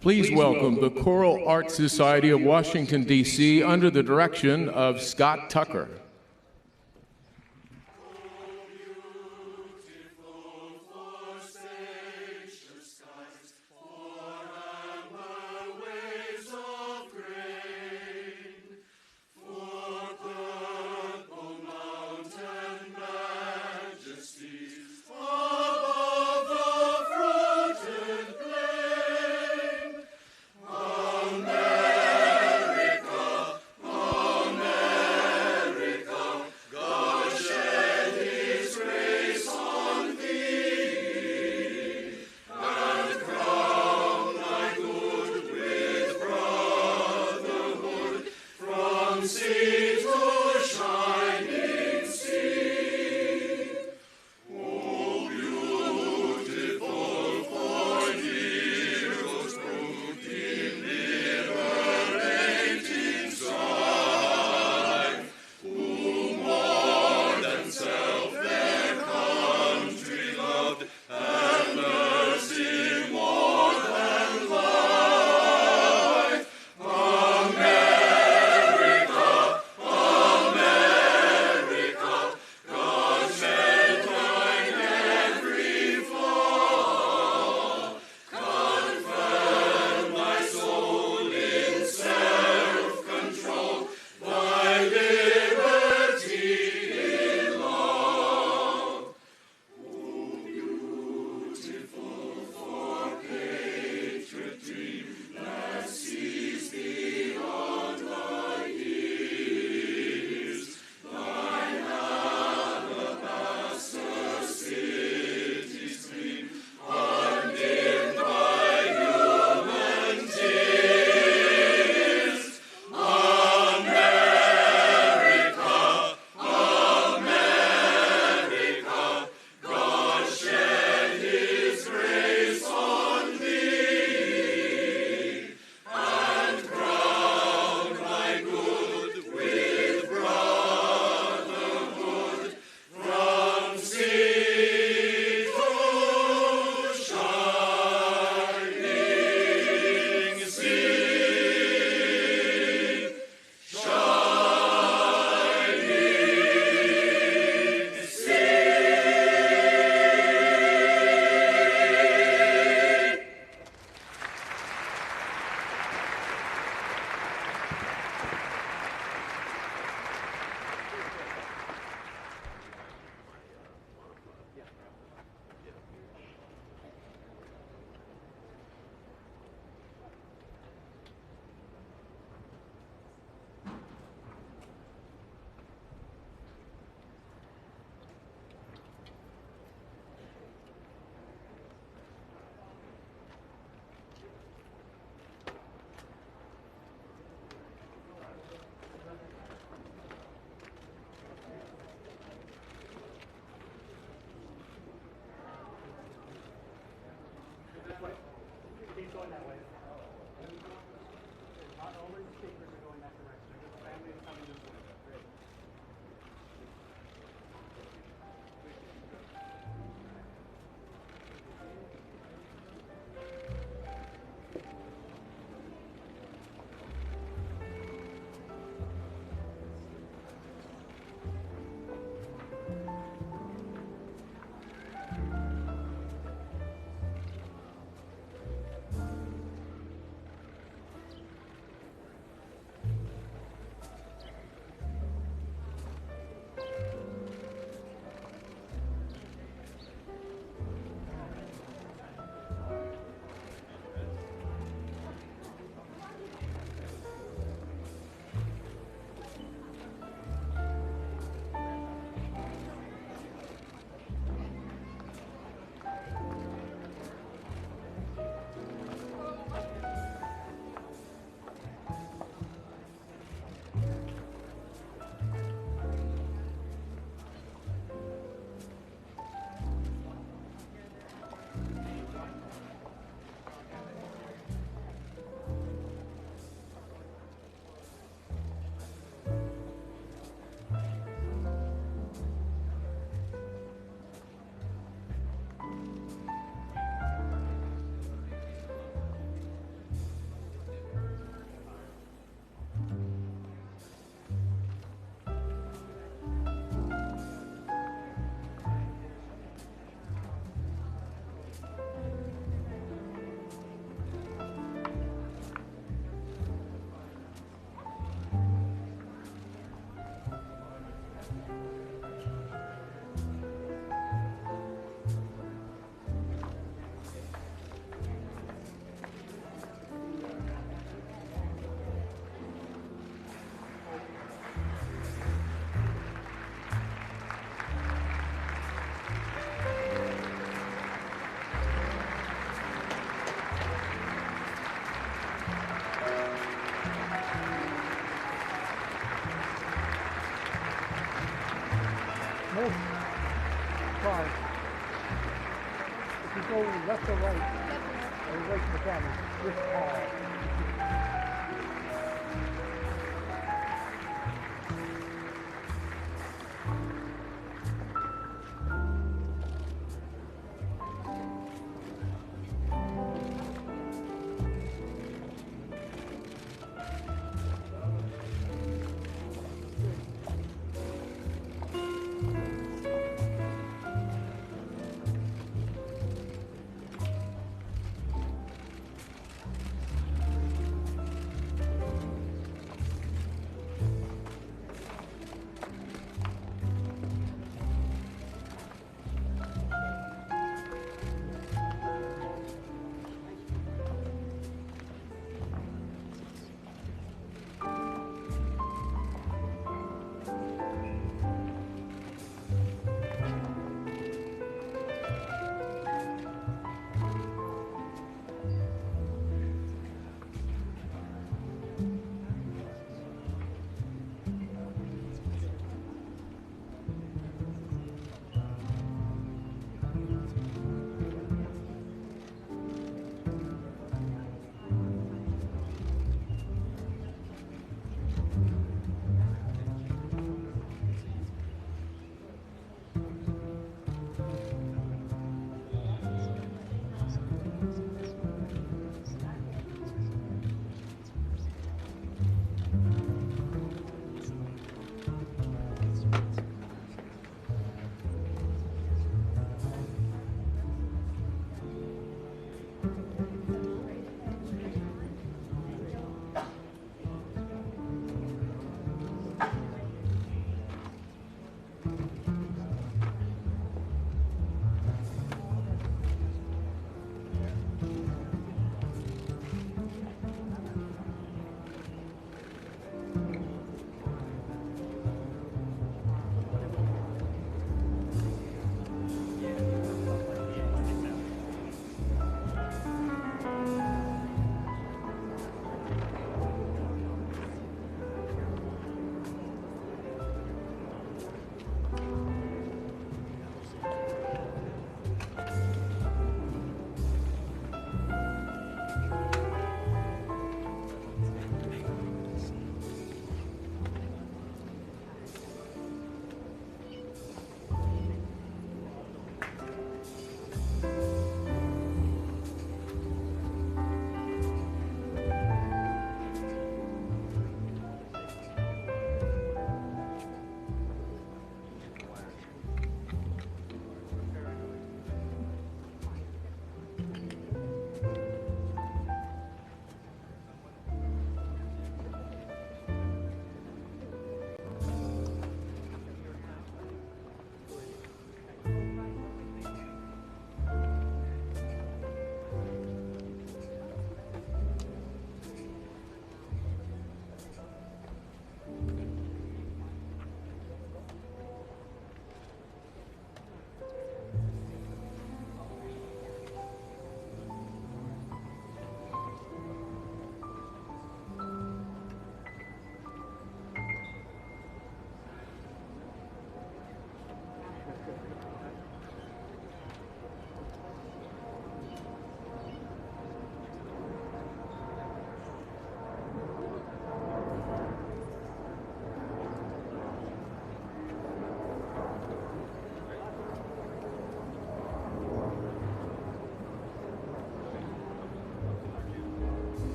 Please welcome the Choral Art Society of Washington, D.C., under the direction of Scott Tucker. Most cars, if you go left or right, or away from the camera, this car.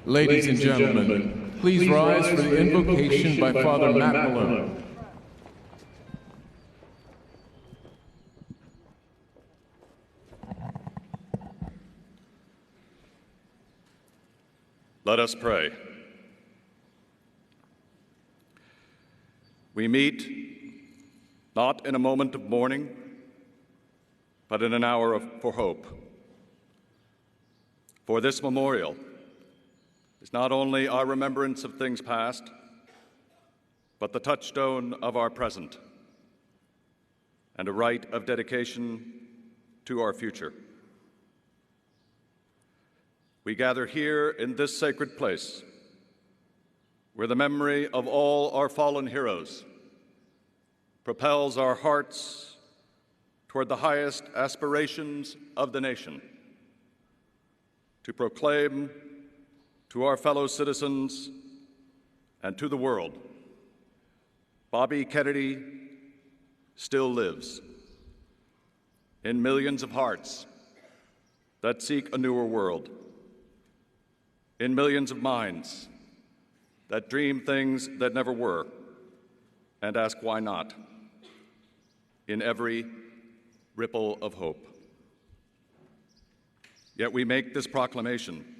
Ladies and gentlemen, please rise for the invocation by Father Matt Malone. Let us pray. We meet not in a moment of mourning, but in an hour for hope. For this memorial is not only our remembrance of things past, but the touchstone of our present and a rite of dedication to our future. We gather here in this sacred place where the memory of all our fallen heroes propels our hearts toward the highest aspirations of the nation, to proclaim to our fellow citizens and to the world, Bobby Kennedy still lives in millions of hearts that seek a newer world, in millions of minds that dream things that never were and ask why not, in every ripple of hope. Yet we make this proclamation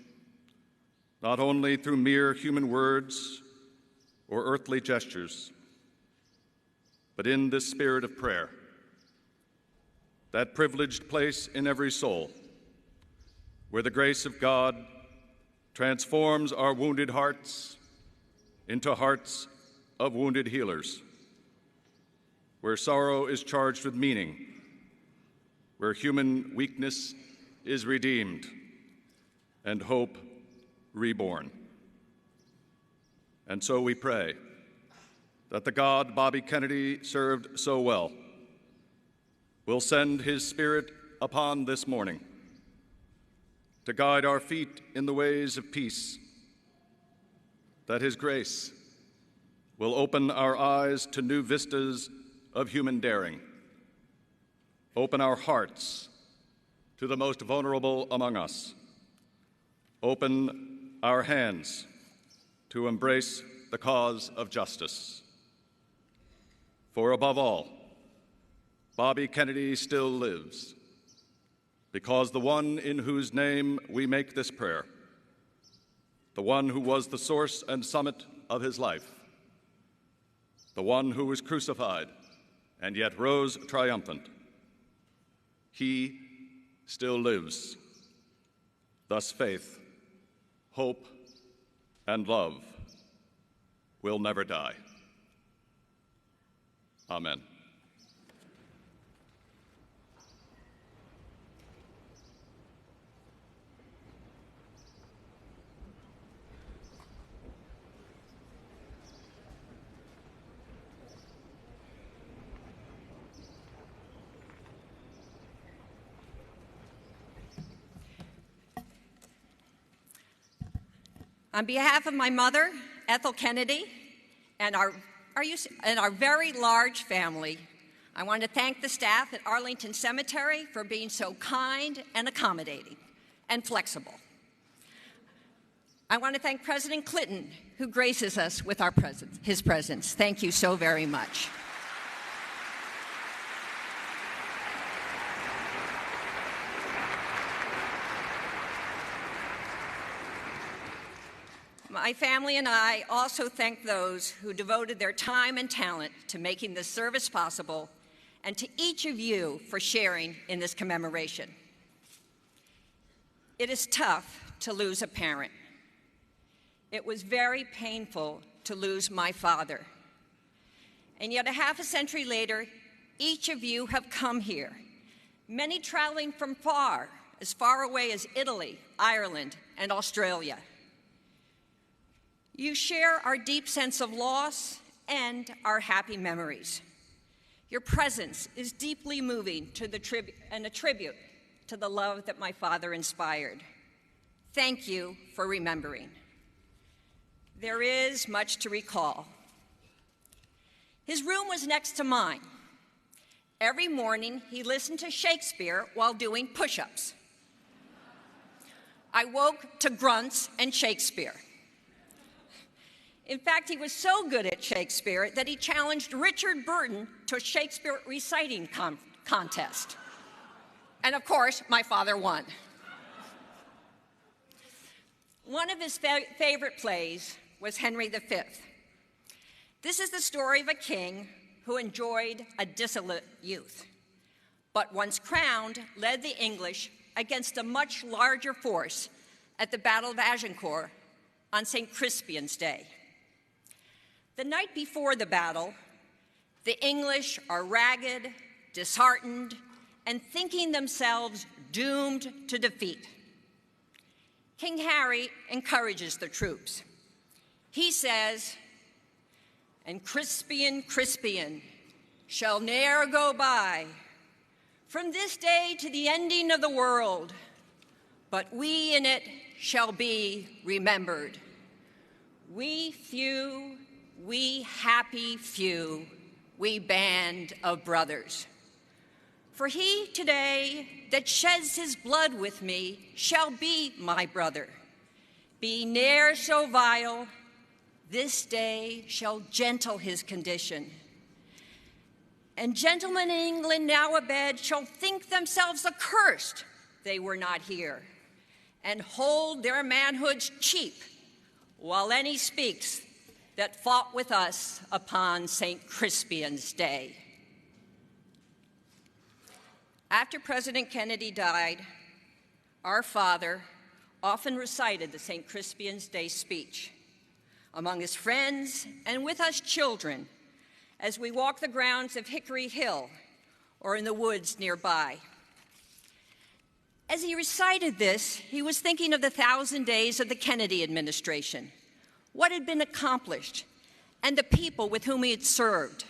not only through mere human words or earthly gestures, but in this spirit of prayer, that privileged place in every soul where the grace of God transforms our wounded hearts into hearts of wounded healers, where sorrow is charged with meaning, where human weakness is redeemed and hope reborn. And so we pray that the God Bobby Kennedy served so well will send his Spirit upon this morning to guide our feet in the ways of peace, that his grace will open our eyes to new vistas of human daring, open our hearts to the most vulnerable among us, open our hands to embrace the cause of justice. For above all, Bobby Kennedy still lives, because the one in whose name we make this prayer, the one who was the source and summit of his life, the one who was crucified and yet rose triumphant, he still lives. Thus faith, hope, and love will never die. Amen. On behalf of my mother, Ethel Kennedy, and our very large family, I want to thank the staff at Arlington Cemetery for being so kind and accommodating and flexible. I want to thank President Clinton, who graces us with his presence. Thank you so very much. My family and I also thank those who devoted their time and talent to making this service possible, and to each of you for sharing in this commemoration. It is tough to lose a parent. It was very painful to lose my father. And yet a half a century later, each of you have come here, many traveling from as far away as Italy, Ireland, and Australia. You share our deep sense of loss and our happy memories. Your presence is deeply moving and a tribute to the love that my father inspired. Thank you for remembering. There is much to recall. His room was next to mine. Every morning, he listened to Shakespeare while doing push-ups. I woke to grunts and Shakespeare. In fact, he was so good at Shakespeare that he challenged Richard Burton to a Shakespeare reciting contest. And of course, my father won. One of his favorite plays was Henry V. This is the story of a king who enjoyed a dissolute youth, but once crowned, led the English against a much larger force at the Battle of Agincourt on St. Crispin's Day. The night before the battle, the English are ragged, disheartened, and thinking themselves doomed to defeat. King Harry encourages the troops. He says, "And Crispian, Crispian, shall ne'er go by from this day to the ending of the world, but we in it shall be remembered. We few, we happy few, we band of brothers. For he today that sheds his blood with me shall be my brother. Be ne'er so vile, this day shall gentle his condition. And gentlemen in England now abed shall think themselves accursed they were not here, and hold their manhoods cheap, while any speaks that fought with us upon St. Crispin's Day." After President Kennedy died, our father often recited the St. Crispin's Day speech among his friends and with us children as we walked the grounds of Hickory Hill or in the woods nearby. As he recited this, he was thinking of the 1,000 days of the Kennedy administration, what had been accomplished, and the people with whom he had served.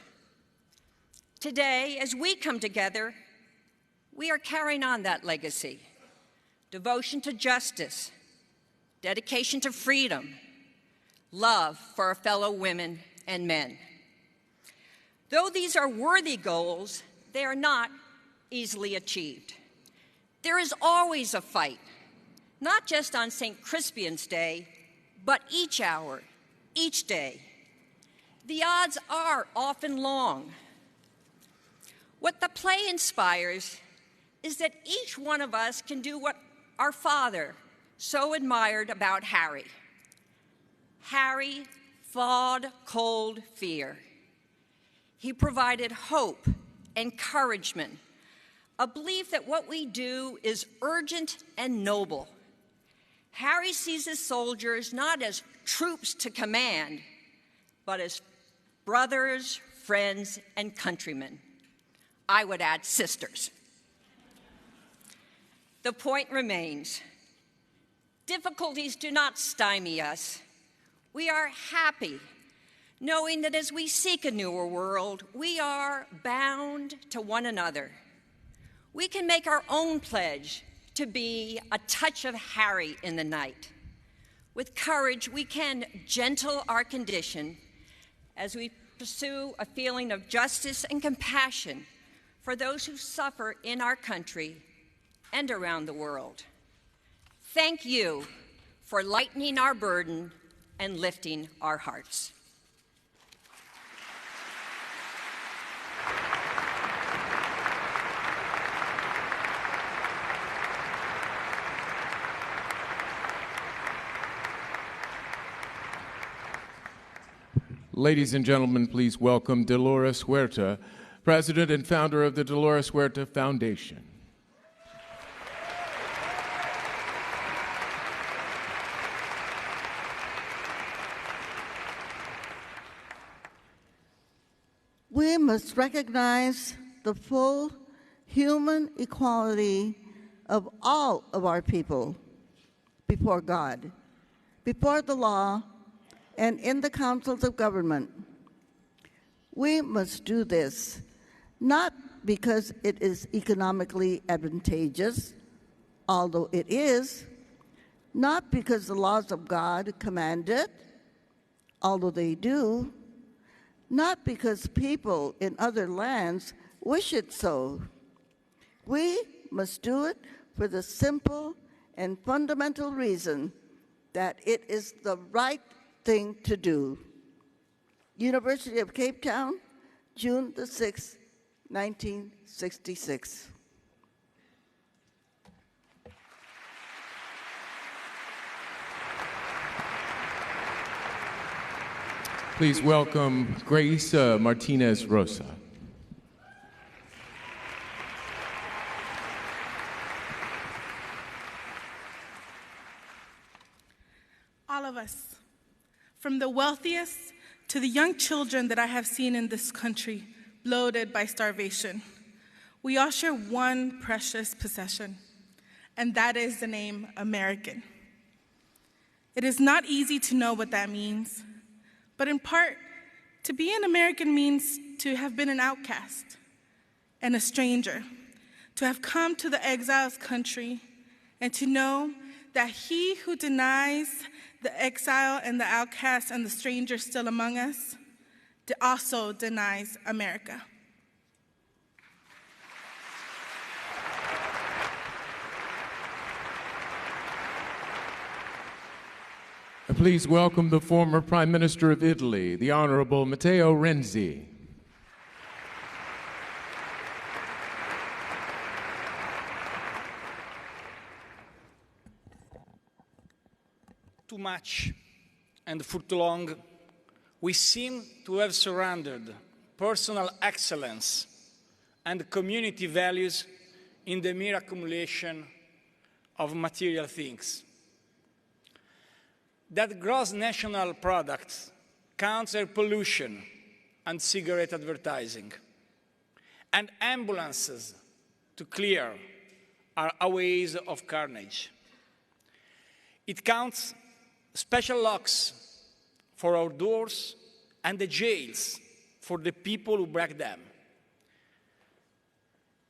Today, as we come together, we are carrying on that legacy: devotion to justice, dedication to freedom, love for our fellow women and men. Though these are worthy goals, they are not easily achieved. There is always a fight, not just on St. Crispin's Day, but each hour, each day. The odds are often long. What the play inspires is that each one of us can do what our father so admired about Harry. Harry thawed cold fear. He provided hope, encouragement, a belief that what we do is urgent and noble. Harry sees his soldiers not as troops to command, but as brothers, friends, and countrymen. I would add sisters. The point remains: difficulties do not stymie us. We are happy knowing that as we seek a newer world, we are bound to one another. We can make our own pledge to be a touch of Harry in the night. With courage, we can gentle our condition as we pursue a feeling of justice and compassion for those who suffer in our country and around the world. Thank you for lightening our burden and lifting our hearts. Ladies and gentlemen, please welcome Dolores Huerta, President and founder of the Dolores Huerta Foundation. We must recognize the full human equality of all of our people before God, before the law, and in the councils of government. We must do this not because it is economically advantageous, although it is, not because the laws of God command it, although they do, not because people in other lands wish it so. We must do it for the simple and fundamental reason that it is the right thing to do. University of Cape Town, June the 6th, 1966. Please welcome Grace Martinez Rosa. All of us, from the wealthiest to the young children that I have seen in this country, bloated by starvation, we all share one precious possession, and that is the name American. It is not easy to know what that means, but in part, to be an American means to have been an outcast and a stranger, to have come to the exile's country, and to know that he who denies the exile and the outcast and the stranger still among us also denies America. Please welcome the former Prime Minister of Italy, the Honorable Matteo Renzi. Too much and for too long, we seem to have surrendered personal excellence and community values in the mere accumulation of material things. That gross national product counts air pollution and cigarette advertising, and ambulances to clear our highways of carnage. It counts special locks for our doors and the jails for the people who break them.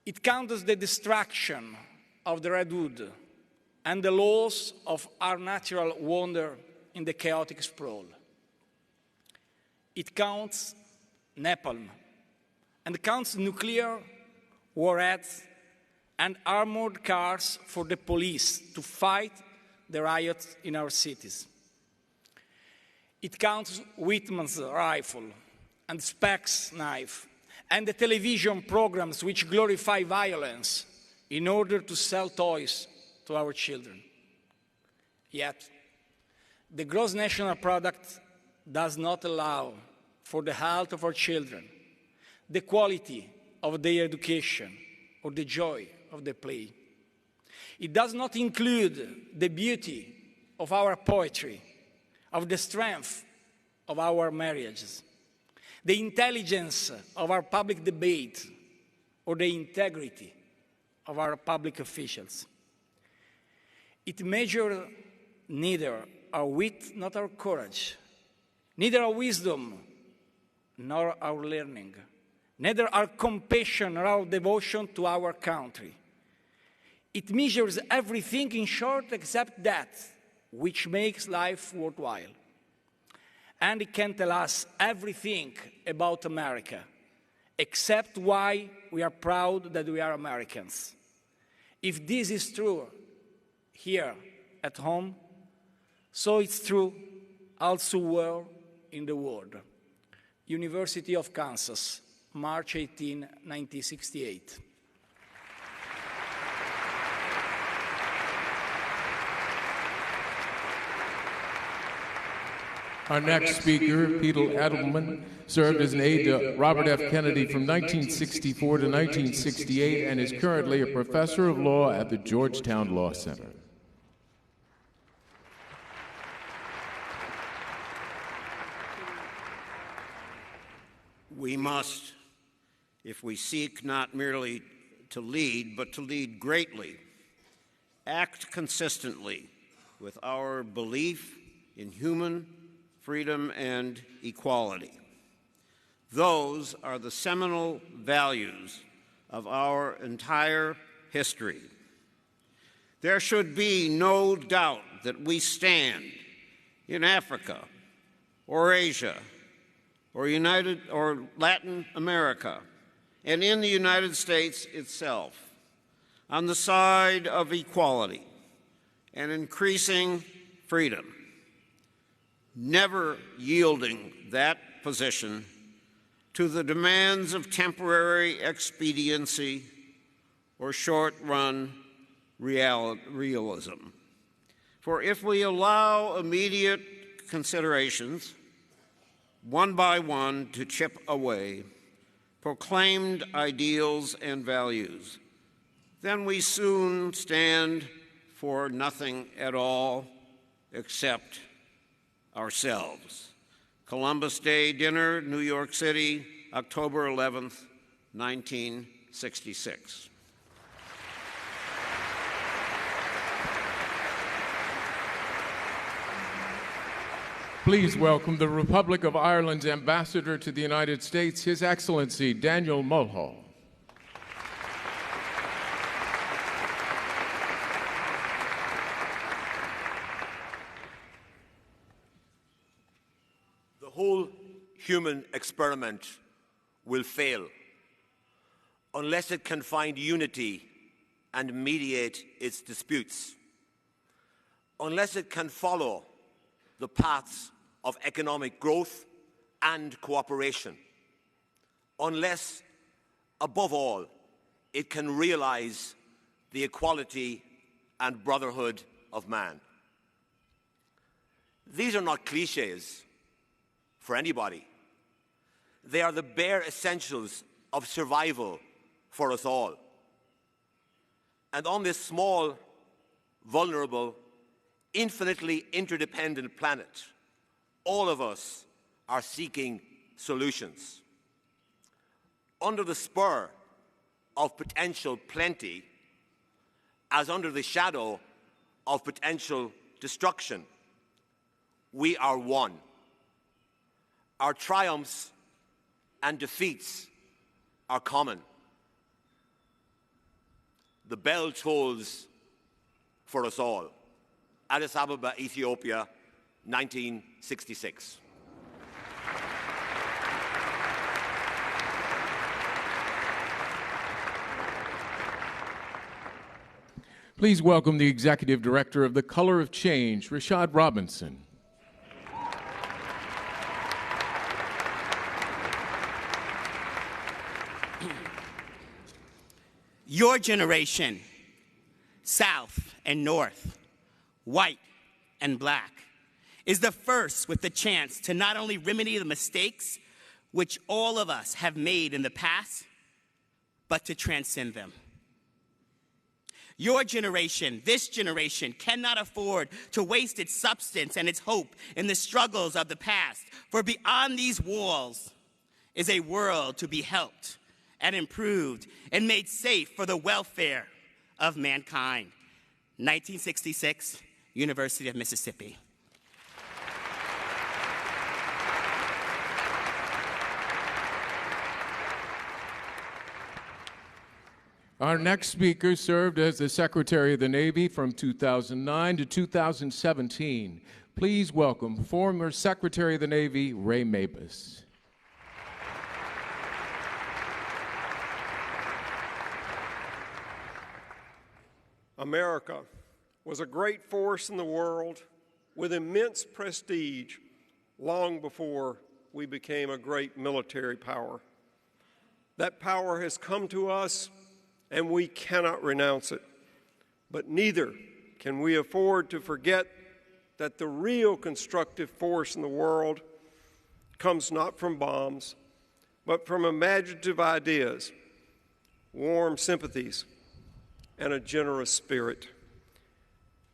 It counts the destruction of the redwood and the loss of our natural wonder in the chaotic sprawl. It counts napalm and counts nuclear warheads and armored cars for the police to fight the riots in our cities. It counts Whitman's rifle and Speck's knife and the television programs which glorify violence in order to sell toys to our children. Yet, the gross national product does not allow for the health of our children, the quality of their education, or the joy of their play. It does not include the beauty of our poetry, of the strength of our marriages, the intelligence of our public debate, or the integrity of our public officials. It measures neither our wit nor our courage, neither our wisdom nor our learning, neither our compassion nor our devotion to our country. It measures everything, in short, except that which makes life worthwhile. And it can tell us everything about America, except why we are proud that we are Americans. If this is true here at home, so it's true elsewhere in the world. University of Kansas, March 18, 1968. Our next speaker, Peter Edelman, served as an aide to Robert F. Kennedy from 1964 to 1968 and is currently a professor of law at the Georgetown Law Center. We must, if we seek not merely to lead, but to lead greatly, act consistently with our belief in human freedom and equality. Those are the seminal values of our entire history. There should be no doubt that we stand in Africa or Asia or Latin America and in the United States itself on the side of equality, and increasing freedom, never yielding that position to the demands of temporary expediency or short-run realism. For if we allow immediate considerations, one by one, to chip away proclaimed ideals and values, then we soon stand for nothing at all except ourselves. Columbus Day dinner, New York City, October 11th, 1966. Please welcome the Republic of Ireland's Ambassador to the United States, His Excellency Daniel Mulhall. The whole human experiment will fail unless it can find unity and mediate its disputes, unless it can follow the paths of economic growth and cooperation, unless, above all, it can realize the equality and brotherhood of man. These are not cliches for anybody. They are the bare essentials of survival for us all. And on this small, vulnerable, infinitely interdependent planet, all of us are seeking solutions. Under the spur of potential plenty, as under the shadow of potential destruction, we are one. Our triumphs and defeats are common. The bell tolls for us all. Addis Ababa, Ethiopia, 1966. Please welcome the Executive Director of the Color of Change, Rashad Robinson. Your generation, South and North, white and black, is the first with the chance to not only remedy the mistakes which all of us have made in the past, but to transcend them. Your generation, this generation, cannot afford to waste its substance and its hope in the struggles of the past, for beyond these walls is a world to be helped and improved and made safe for the welfare of mankind. 1966, University of Mississippi. Our next speaker served as the Secretary of the Navy from 2009 to 2017. Please welcome former Secretary of the Navy, Ray Mabus. America was a great force in the world with immense prestige long before we became a great military power. That power has come to us, and we cannot renounce it. But neither can we afford to forget that the real constructive force in the world comes not from bombs, but from imaginative ideas, warm sympathies, and a generous spirit.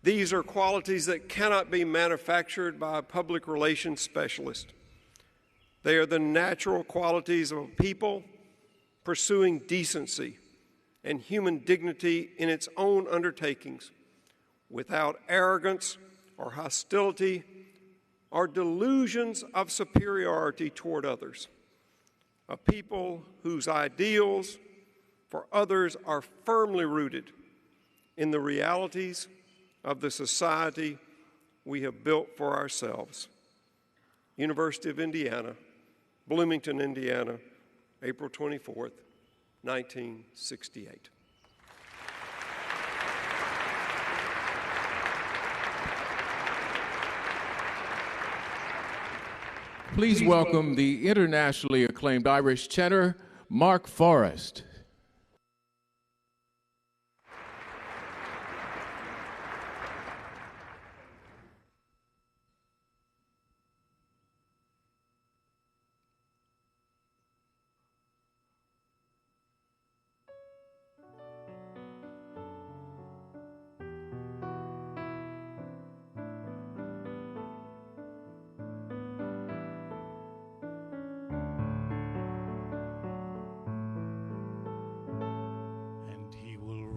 These are qualities that cannot be manufactured by a public relations specialist. They are the natural qualities of a people pursuing decency and human dignity in its own undertakings, without arrogance or hostility or delusions of superiority toward others. A people whose ideals for others are firmly rooted in the realities of the society we have built for ourselves. University of Indiana, Bloomington, Indiana, April 24th, 1968. Please welcome the internationally acclaimed Irish tenor, Mark Forrest.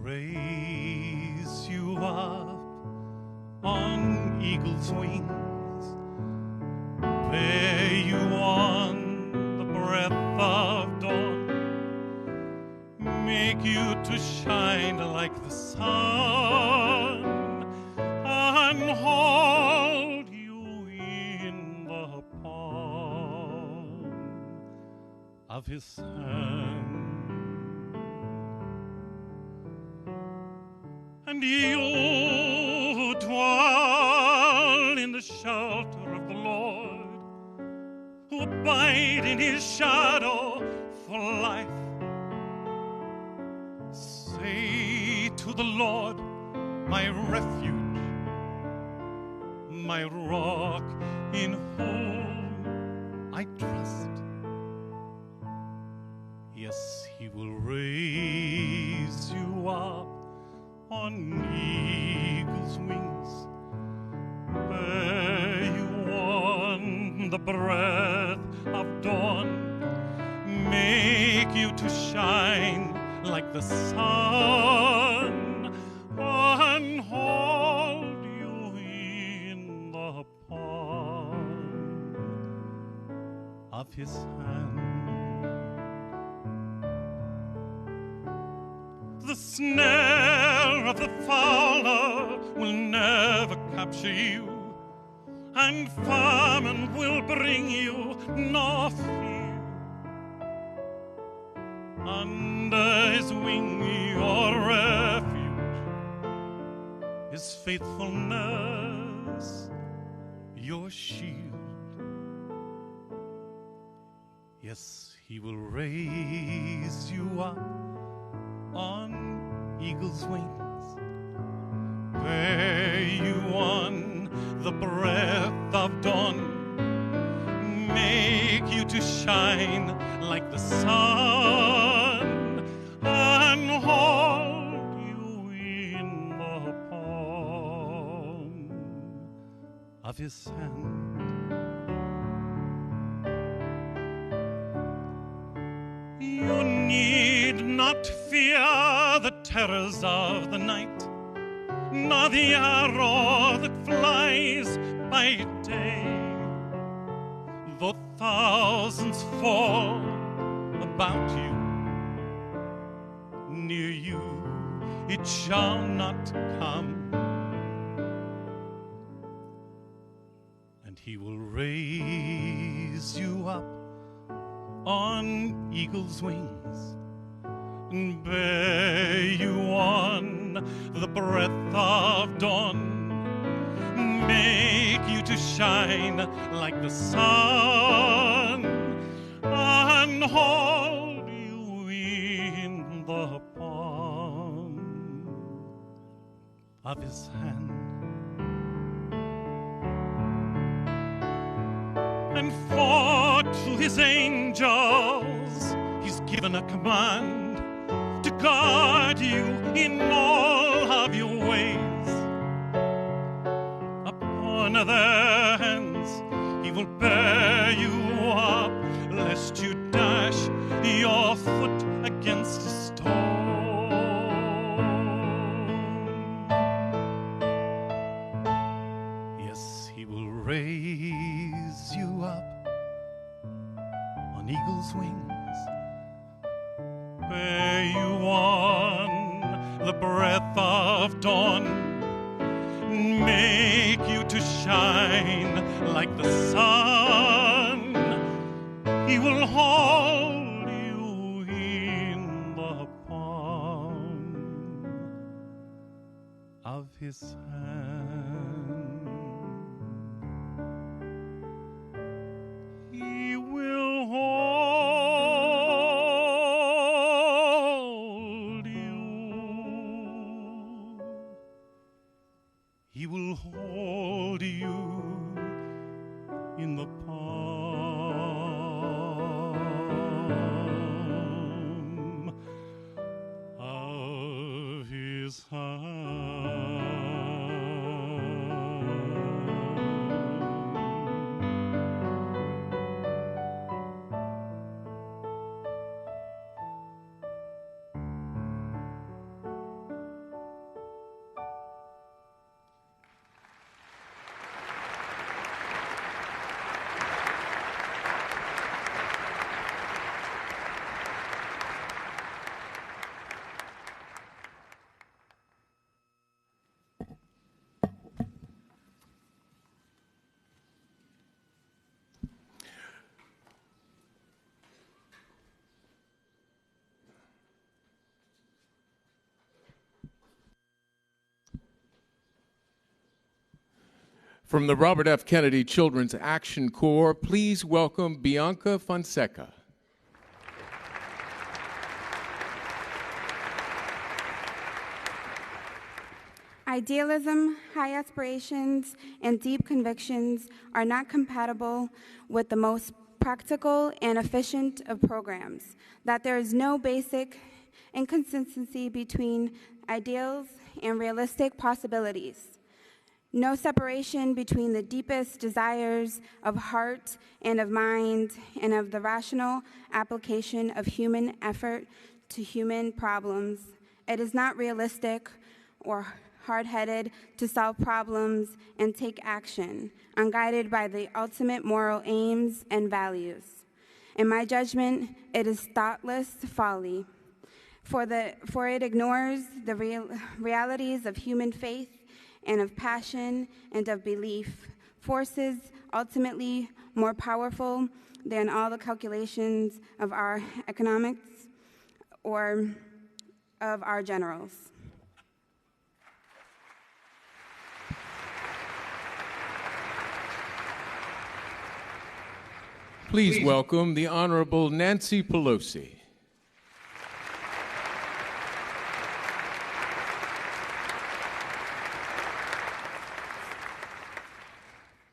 Raise you up on eagle's wings, bear you on the breath of dawn, make you to shine like the sun, and hold you in the palm of his hand. And you who dwell in the shelter of the Lord, who abide in his shadow for life, say to the Lord, my refuge, my rock in whom I trust. Yes, he will raise you up on eagle's wings, bear you on the breath of dawn, make you to shine like the sun, and hold you in the palm of his hand. The snare of the fowler will never capture you, and famine will bring you no fear. Under his wing your refuge, his faithfulness your shield. Yes, he will raise you up on eagle's wings, bear you on the breath of dawn, make you to shine like the sun, and hold you in the palm of his hand. You need not fear the terrors of the night, nor the arrow that flies by day. Though thousands fall about you, near you it shall not come. And he will raise you up on eagle's wings, and bear you on the breath of dawn, make you to shine like the sun, and hold you in the palm of his hand. And for to his angels he's given a command to guard you in all of your ways. Upon their hands he will bear you up, lest you dash your foot against a stone. Yes, he will raise you up on eagle's wings, bear you on the breath of dawn, make you to shine like the sun. He will hold you in the palm of his hand. he will hold you in the palm of his hand. From the Robert F. Kennedy Children's Action Corps, please welcome Bianca Fonseca. Idealism, high aspirations, and deep convictions are not compatible with the most practical and efficient of programs, that there is no basic inconsistency between ideals and realistic possibilities, no separation between the deepest desires of heart and of mind and of the rational application of human effort to human problems. It is not realistic or hard-headed to solve problems and take action, unguided by the ultimate moral aims and values. In my judgment, it is thoughtless folly, for it ignores the realities of human faith and of passion and of belief, forces ultimately more powerful than all the calculations of our economics or of our generals. Please welcome the Honorable Nancy Pelosi.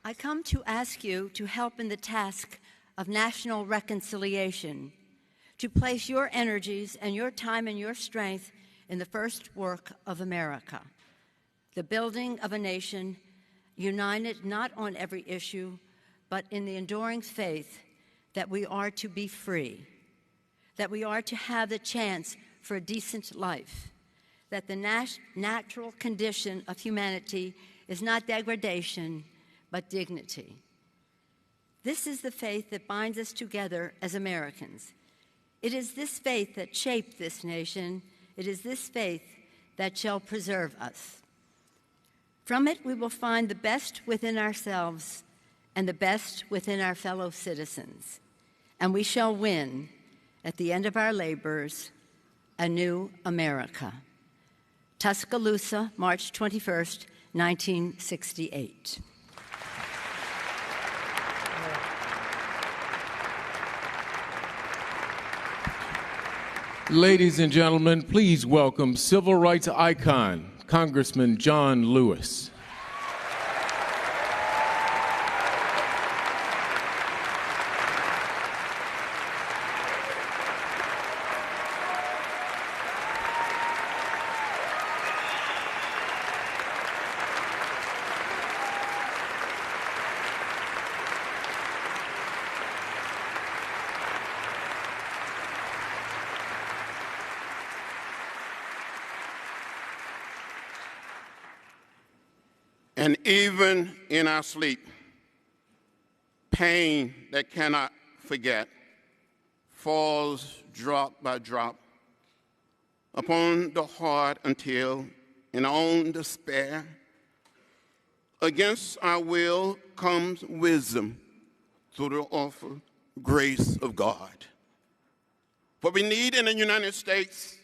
I come to ask you to help in the task of national reconciliation, to place your energies and your time and your strength in the first work of America, the building of a nation united not on every issue, but in the enduring faith that we are to be free, that we are to have the chance for a decent life, that the natural condition of humanity is not degradation, but dignity. This is the faith that binds us together as Americans. It is this faith that shaped this nation. It is this faith that shall preserve us. From it, we will find the best within ourselves and the best within our fellow citizens. And we shall win, at the end of our labors, a new America. Tuscaloosa, March 21st, 1968. Ladies and gentlemen, please welcome civil rights icon, Congressman John Lewis. And even in our sleep, pain that cannot forget falls drop by drop upon the heart until, in our own despair, against our will comes wisdom through the awful grace of God. What we need in the United States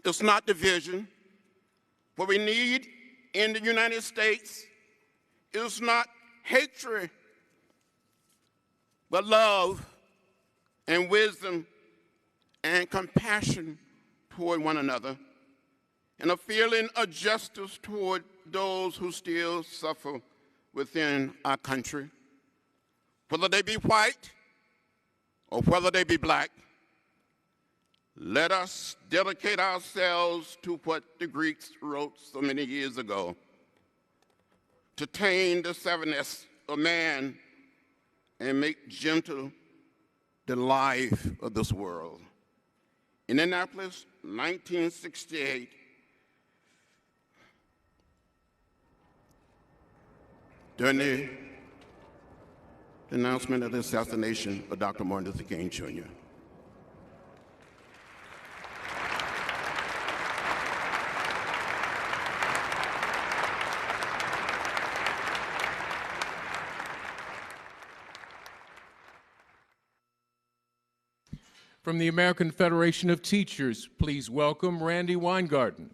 is not division. What we need in the United States is not hatred, but love and wisdom and compassion toward one another. and a feeling of justice toward those who still suffer within our country, whether they be white or whether they be black. Let us dedicate ourselves to what the Greeks wrote so many years ago: to tame the savanness of man and make gentle the life of this world. In Indianapolis, 1968, during the announcement of the assassination of Dr. Martin Luther King, Jr. From the American Federation of Teachers, please welcome Randy Weingarten.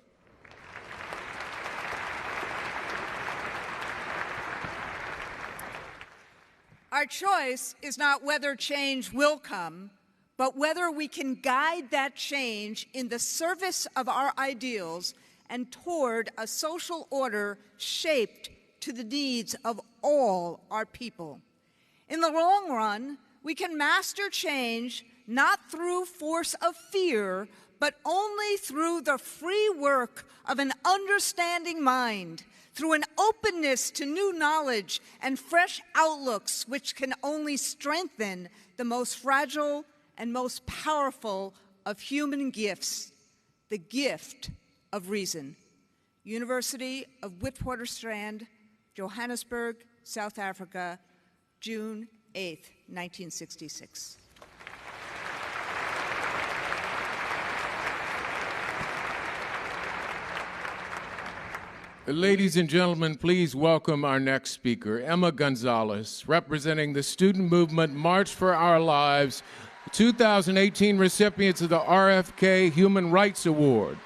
Our choice is not whether change will come, but whether we can guide that change in the service of our ideals and toward a social order shaped to the needs of all our people. In the long run, we can master change not through force of fear, but only through the free work of an understanding mind, through an openness to new knowledge and fresh outlooks, which can only strengthen the most fragile and most powerful of human gifts, the gift of reason. University of Witwatersrand, Johannesburg, South Africa, June 8, 1966. Ladies and gentlemen, please welcome our next speaker, Emma Gonzales, representing the student movement March for Our Lives, 2018 recipients of the RFK Human Rights Award.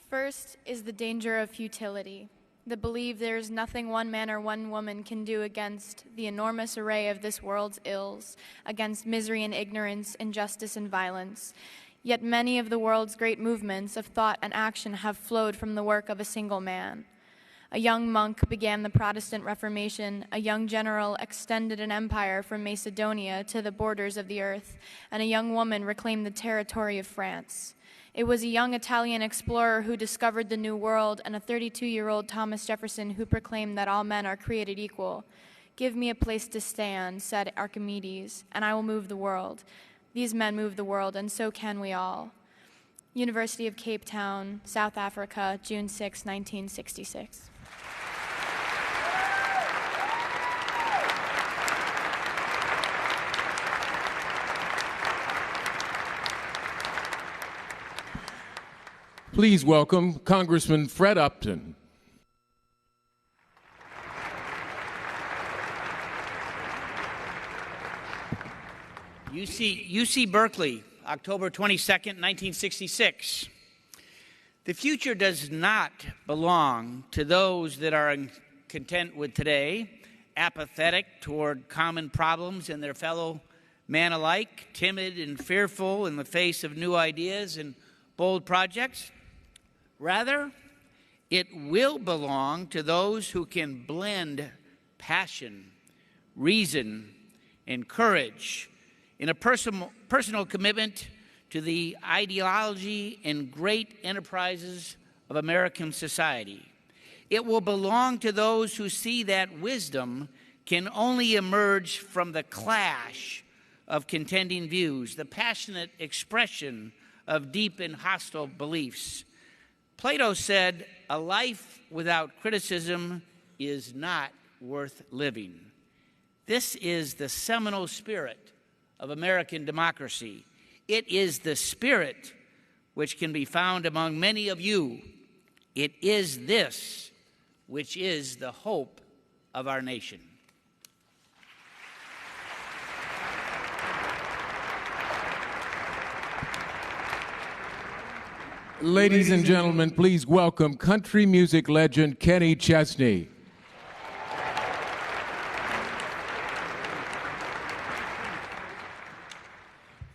First is the danger of futility, the belief there is nothing one man or one woman can do against the enormous array of this world's ills, against misery and ignorance, injustice and violence. Yet many of the world's great movements of thought and action have flowed from the work of a single man. A young monk began the Protestant Reformation, a young general extended an empire from Macedonia to the borders of the earth, and a young woman reclaimed the territory of France. It was a young Italian explorer who discovered the New World, and a 32-year-old Thomas Jefferson who proclaimed that all men are created equal. "Give me a place to stand," said Archimedes, "and I will move the world." These men moved the world, and so can we all. University of Cape Town, South Africa, June 6, 1966. Please welcome Congressman Fred Upton. UC Berkeley, October 22nd, 1966. The future does not belong to those that are content with today, apathetic toward common problems and their fellow man alike, timid and fearful in the face of new ideas and bold projects. Rather, it will belong to those who can blend passion, reason, and courage in a personal commitment to the ideology and great enterprises of American society. It will belong to those who see that wisdom can only emerge from the clash of contending views, the passionate expression of deep and hostile beliefs. Plato said, "A life without criticism is not worth living." This is the seminal spirit of American democracy. It is the spirit which can be found among many of you. It is this which is the hope of our nation. Ladies and gentlemen, please welcome country music legend Kenny Chesney.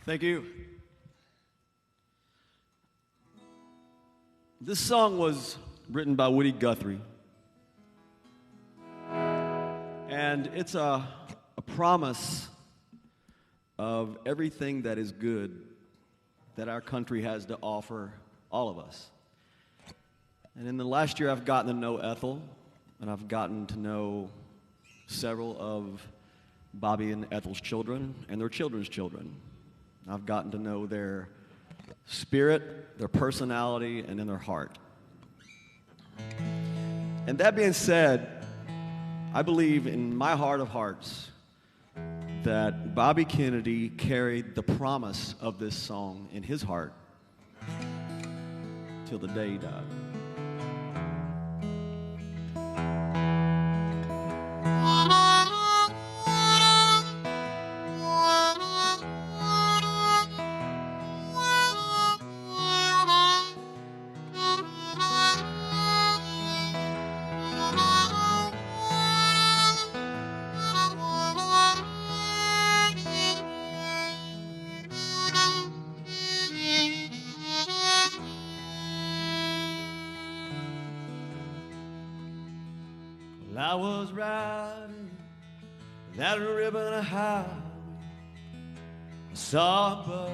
Thank you. This song was written by Woody Guthrie. And it's a promise of everything that is good that our country has to offer all of us. And in the last year, I've gotten to know Ethel, and I've gotten to know several of Bobby and Ethel's children and their children's children. I've gotten to know their spirit, their personality, and in their heart. And that being said, I believe in my heart of hearts that Bobby Kennedy carried the promise of this song in his heart till the day he died. Well, I was riding that ribbon of highway. I saw a bird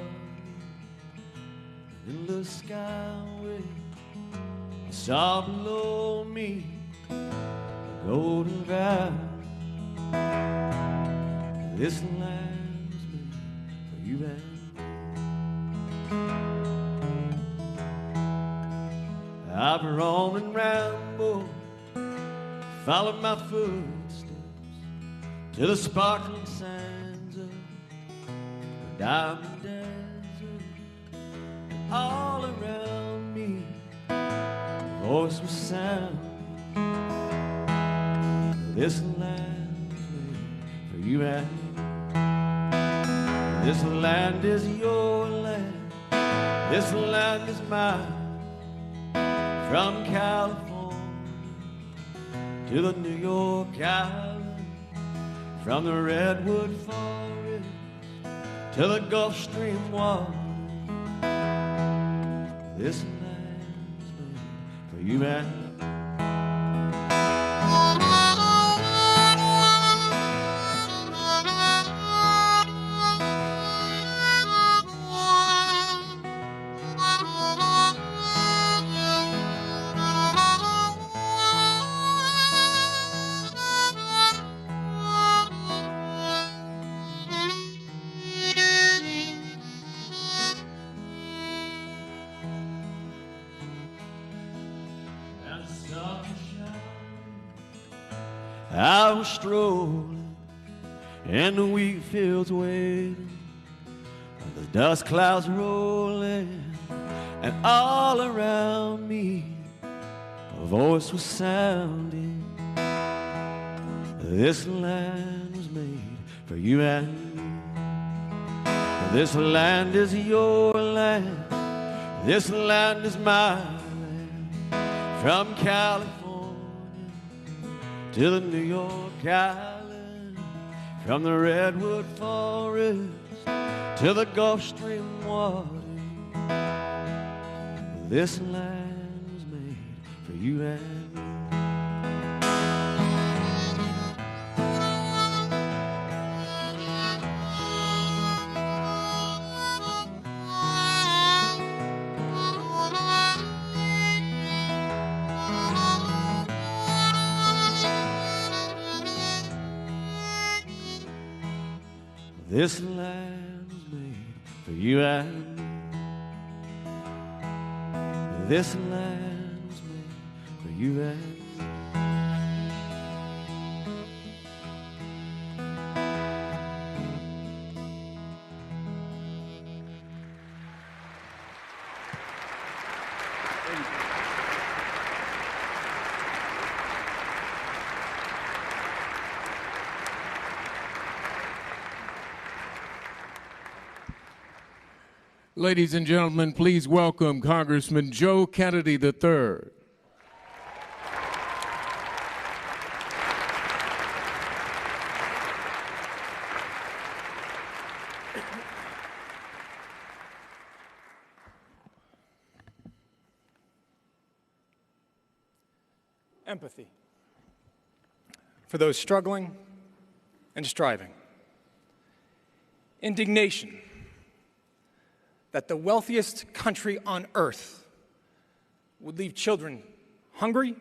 in the skyway. I saw below me a golden valley. This land's made for you and me. I've roamed and rambled, followed my footsteps to the sparkling sands of the diamond desert. And all around me, a voice was sounding. This land's made for you and me. This land is your land. This land is mine. From California to the New York Island, from the redwood forest to the Gulf Stream water. This land's made for you and me. I was strolling in the wheat fields waiting, the dust clouds rolling, and all around me a voice was sounding. This land was made for you and me. This land is your land. This land is my land. From California to the New York Island, from the redwood forest to the Gulf Stream water. This land was made for you and me. This land was made for you and me. This land was made for you and me. Ladies and gentlemen, please welcome Congressman Joe Kennedy III. Empathy for those struggling and striving. Indignation that the wealthiest country on earth would leave children hungry,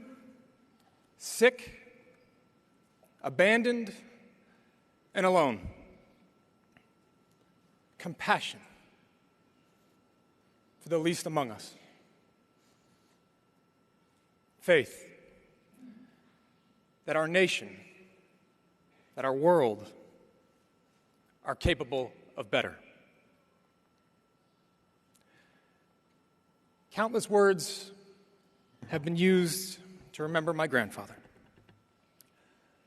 sick, abandoned, and alone. Compassion for the least among us. Faith that our nation, that our world are capable of better. Countless words have been used to remember my grandfather.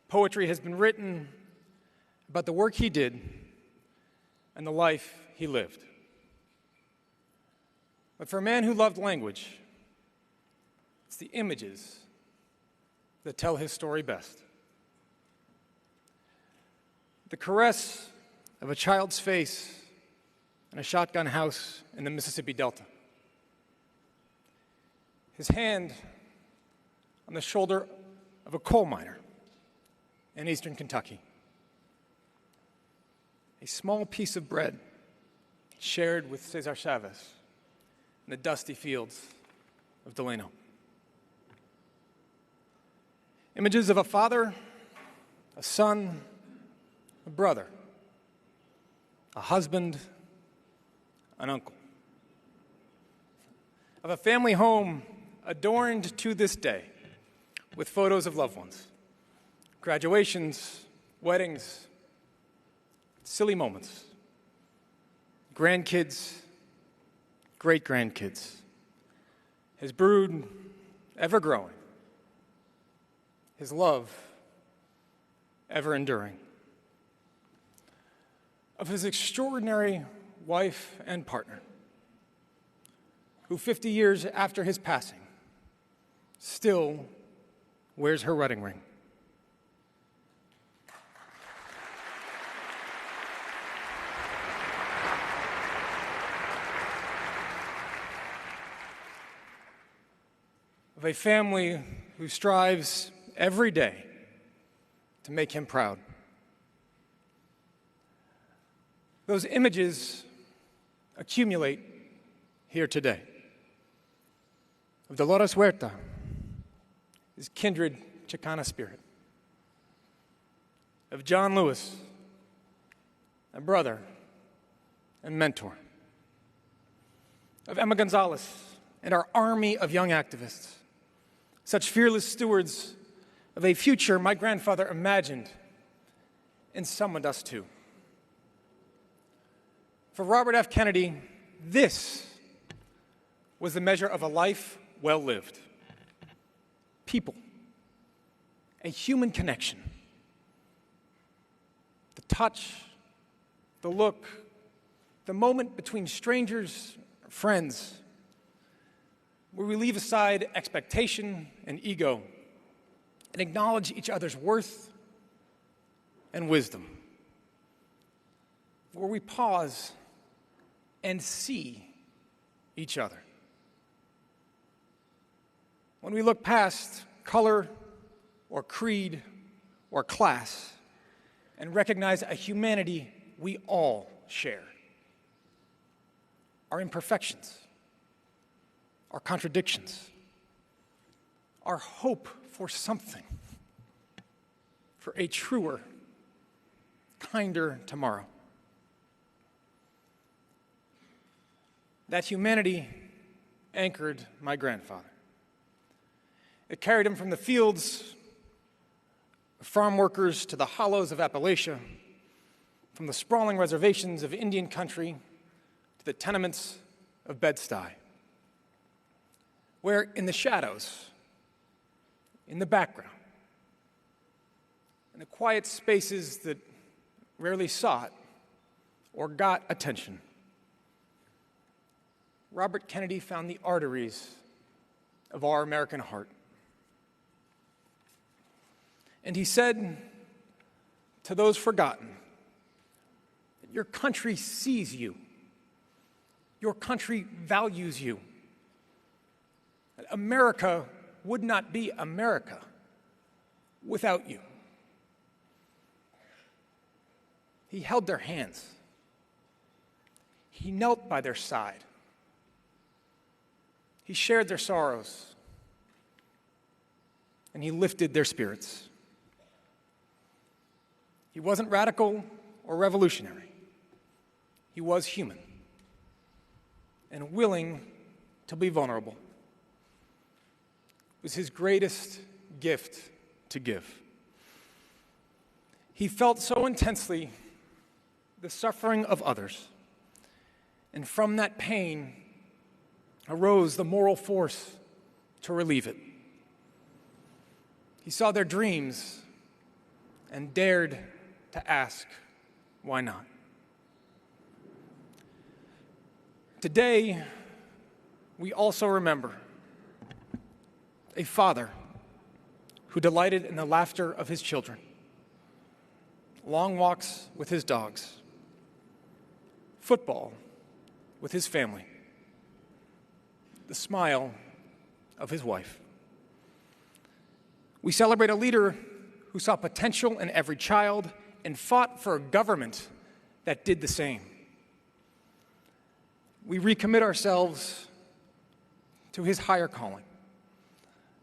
Poetry has been written about the work he did and the life he lived. But for a man who loved language, it's the images that tell his story best. The caress of a child's face in a shotgun house in the Mississippi Delta. His hand on the shoulder of a coal miner in eastern Kentucky. A small piece of bread shared with Cesar Chavez in the dusty fields of Delano. Images of a father, a son, a brother, a husband, an uncle. Of a family home adorned to this day with photos of loved ones, graduations, weddings, silly moments, grandkids, great-grandkids, his brood ever growing, his love ever enduring. Of his extraordinary wife and partner, who 50 years after his passing still wears her wedding ring. Of a family who strives every day to make him proud. Those images accumulate here today. Of Dolores Huerta, his kindred Chicana spirit. Of John Lewis, a brother and mentor. Of Emma Gonzales and our army of young activists, such fearless stewards of a future my grandfather imagined and summoned us to. For Robert F. Kennedy, this was the measure of a life well lived. People, a human connection, the touch, the look, the moment between strangers, friends, where we leave aside expectation and ego and acknowledge each other's worth and wisdom, where we pause and see each other. When we look past color or creed or class and recognize a humanity we all share, our imperfections, our contradictions, our hope for something, for a truer, kinder tomorrow. That humanity anchored my grandfather. It carried him from the fields of farm workers to the hollows of Appalachia, from the sprawling reservations of Indian country to the tenements of Bed-Stuy, where in the shadows, in the background, in the quiet spaces that rarely sought or got attention, Robert Kennedy found the arteries of our American heart. And he said to those forgotten, your country sees you. Your country values you. America would not be America without you. He held their hands. He knelt by their side. He shared their sorrows. And he lifted their spirits. He wasn't radical or revolutionary. He was human and willing to be vulnerable. It was his greatest gift to give. He felt so intensely the suffering of others, and from that pain arose the moral force to relieve it. He saw their dreams and dared to ask, why not? Today, we also remember a father who delighted in the laughter of his children, long walks with his dogs, football with his family, the smile of his wife. We celebrate a leader who saw potential in every child and fought for a government that did the same. We recommit ourselves to his higher calling,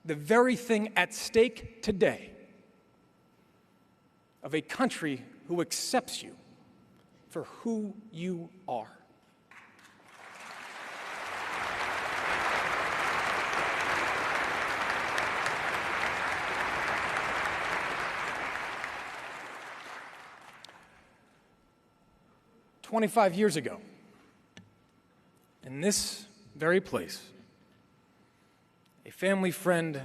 the very thing at stake today of a country who accepts you for who you are. "25 years ago, in this very place, a family friend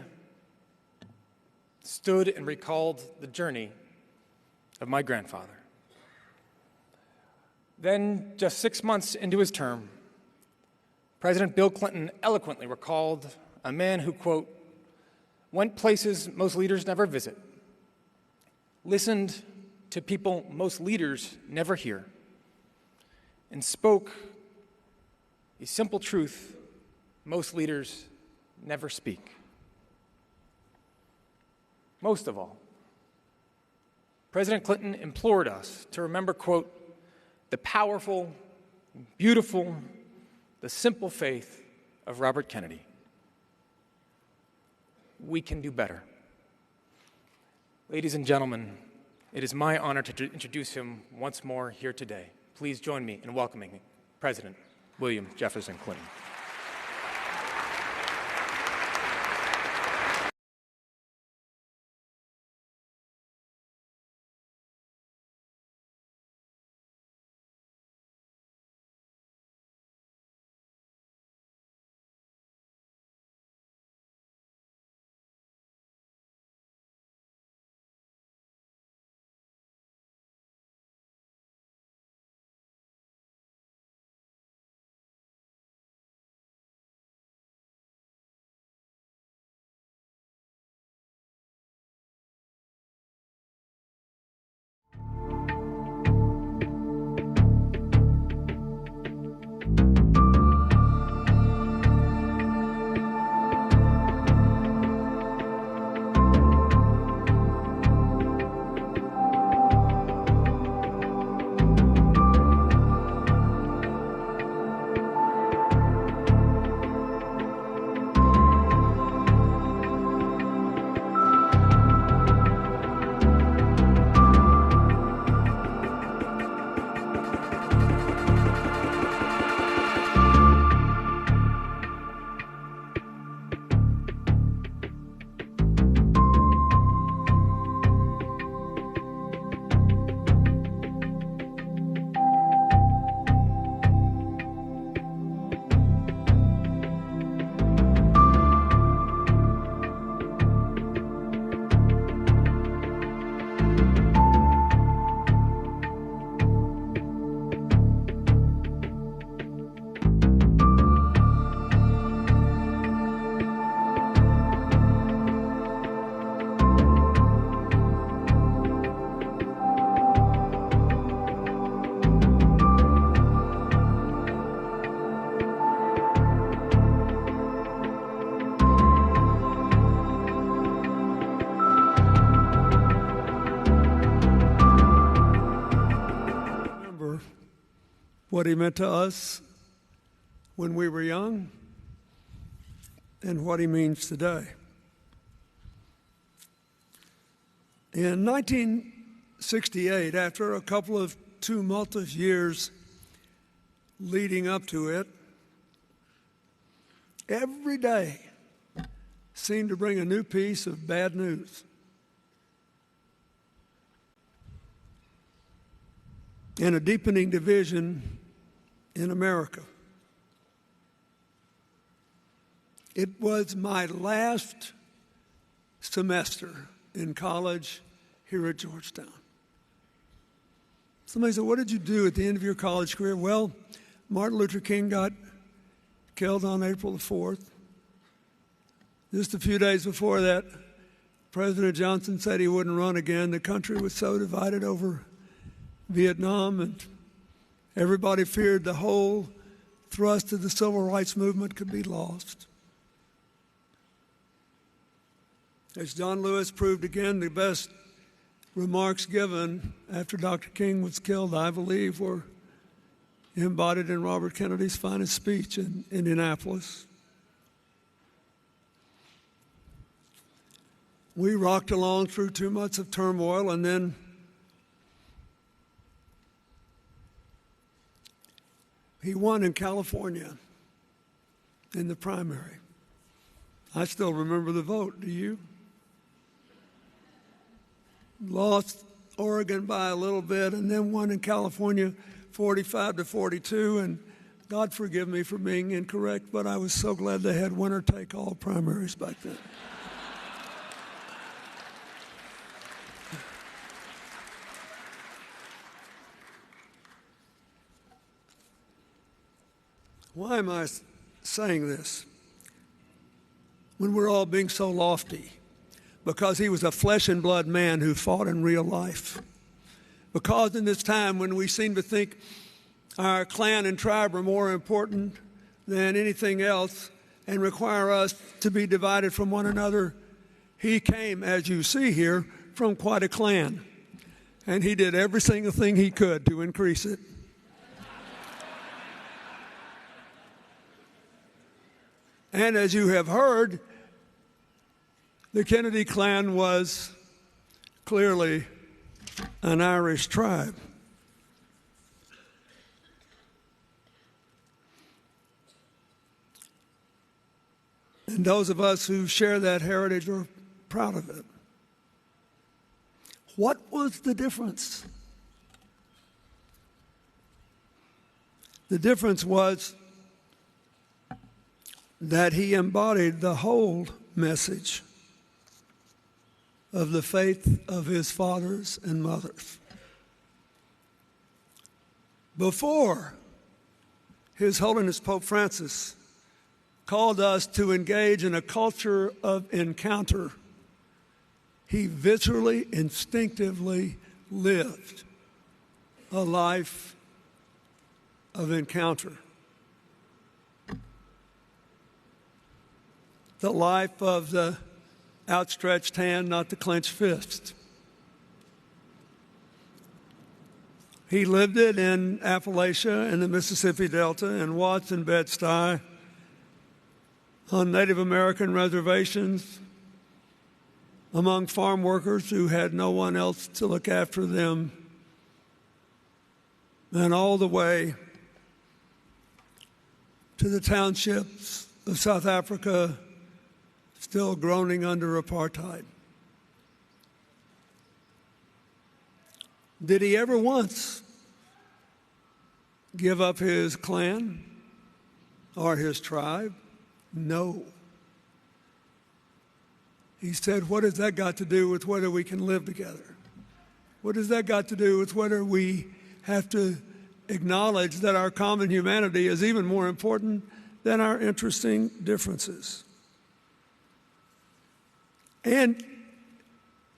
stood and recalled the journey of my grandfather. Then, just 6 months into his term, President Bill Clinton eloquently recalled a man who, quote, went places most leaders never visit, listened to people most leaders never hear, and spoke a simple truth most leaders never speak. Most of all, President Clinton implored us to remember, quote, the powerful, beautiful, the simple faith of Robert Kennedy. We can do better. Ladies and gentlemen, it is my honor to introduce him once more here today. Please join me in welcoming President William Jefferson Clinton. what he meant to us when we were young and what he means today. In 1968, after a couple of tumultuous years leading up to it, every day seemed to bring a new piece of bad news. And a deepening division in America. It was my last semester in college here at Georgetown. Somebody said, what did you do at the end of your college career? Well, Martin Luther King got killed on April the 4th. Just a few days before that, President Johnson said he wouldn't run again. The country was so divided over Vietnam, and everybody feared the whole thrust of the civil rights movement could be lost. As John Lewis proved again, the best remarks given after Dr. King was killed, I believe, were embodied in Robert Kennedy's finest speech in Indianapolis. We rocked along through 2 months of turmoil, and then he won in California in the primary. I still remember the vote. Do you? Lost Oregon by a little bit and then won in California 45-42. And God forgive me for being incorrect, but I was so glad they had winner-take-all primaries back then. Why am I saying this when we're all being so lofty? Because he was a flesh and blood man who fought in real life. Because in this time when we seem to think our clan and tribe are more important than anything else and require us to be divided from one another, he came, as you see here, from quite a clan. And he did every single thing he could to increase it. And as you have heard, the Kennedy clan was clearly an Irish tribe. And those of us who share that heritage are proud of it. What was the difference? The difference was that he embodied the whole message of the faith of his fathers and mothers. Before His Holiness Pope Francis called us to engage in a culture of encounter, he viscerally, instinctively lived a life of encounter. The life of the outstretched hand, not the clenched fist. He lived it in Appalachia and the Mississippi Delta and Watts and Bed-Stuy, on Native American reservations, among farm workers who had no one else to look after them, and all the way to the townships of South Africa still groaning under apartheid. Did he ever once give up his clan or his tribe? No. He said, what has that got to do with whether we can live together? What has that got to do with whether we have to acknowledge that our common humanity is even more important than our interesting differences? And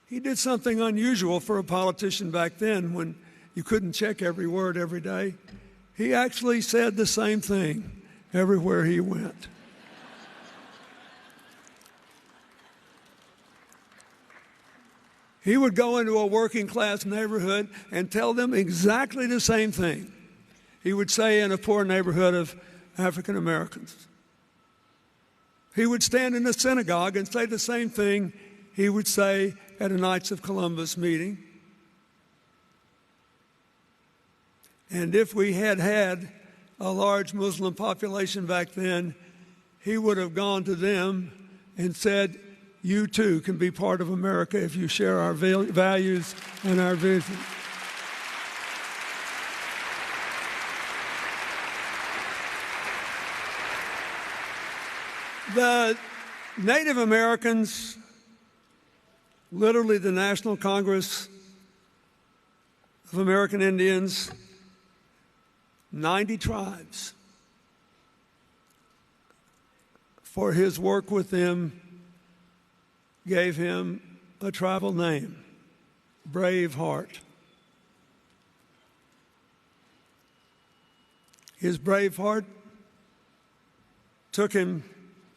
he did something unusual for a politician back then when you couldn't check every word every day. He actually said the same thing everywhere he went. He would go into a working class neighborhood and tell them exactly the same thing. he would say in a poor neighborhood of African Americans. He would stand in a synagogue and say the same thing he would say at a Knights of Columbus meeting. And if we had had a large Muslim population back then, he would have gone to them and said, you too can be part of America if you share our values and our vision. The Native Americans, literally the National Congress of American Indians, 90 tribes, for his work with them, gave him a tribal name, Braveheart. His brave heart took him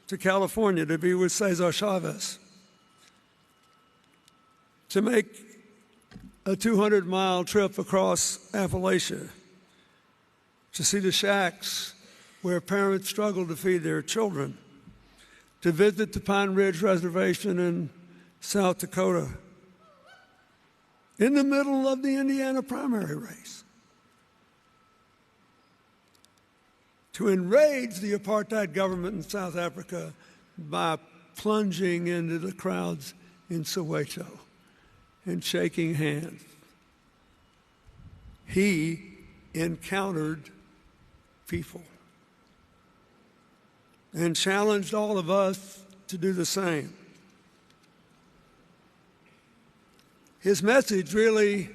to California to be with Cesar Chavez, to make a 200-mile trip across Appalachia, to see the shacks where parents struggle to feed their children, to visit the Pine Ridge Reservation in South Dakota, in the middle of the Indiana primary race, to enrage the apartheid government in South Africa by plunging into the crowds in Soweto and shaking hands. He encountered people and challenged all of us to do the same. His message really,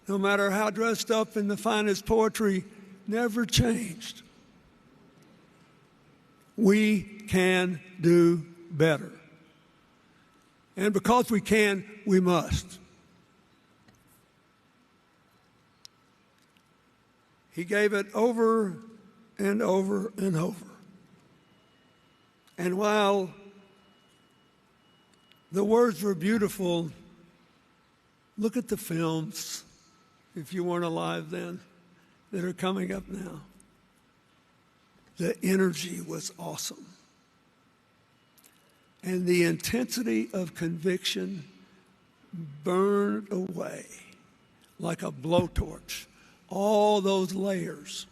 no matter how dressed up in the finest poetry, never changed. We can do better. And because we can, we must. He gave it over and over and over. And while the words were beautiful, look at the films, if you weren't alive then, that are coming up now. The energy was awesome. And the intensity of conviction burned away like a blowtorch. All those layers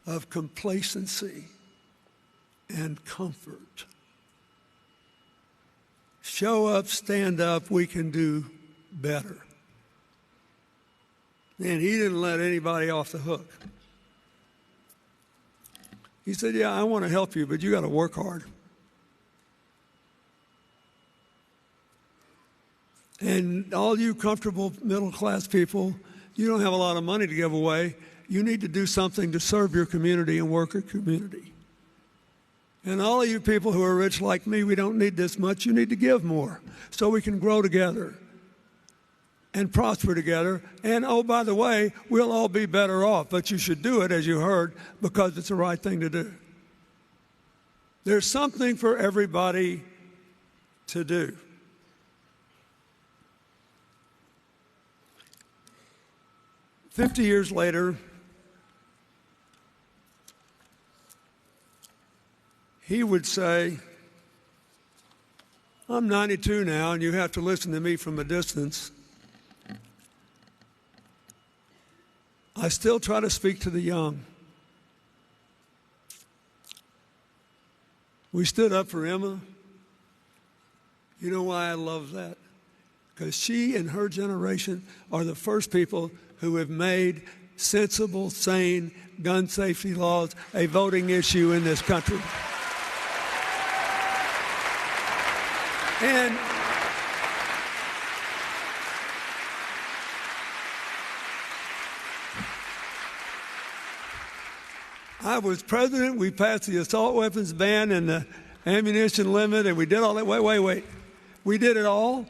of complacency and comfort. Show up, stand up, we can do better. And he didn't let anybody off the hook. He said, yeah, I want to help you, but you got to work hard. And all you comfortable middle-class people, you don't have a lot of money to give away. You need to do something to serve your community and work your community. And all of you people who are rich like me, we don't need this much. You need to give more so we can grow together and prosper together. And, oh, by the way, we'll all be better off. But you should do it, as you heard, because it's the right thing to do. There's something for everybody to do. "50 years later, he would say, I'm 92 now, and you have to listen to me from a distance. I still try to speak to the young. We stood up for Emma. You know why I love that? Because she and her generation are the first people who have made sensible, sane gun safety laws a voting issue in this country. And I was president. We passed the assault weapons ban and the ammunition limit, and we did all that. Wait. We did it all,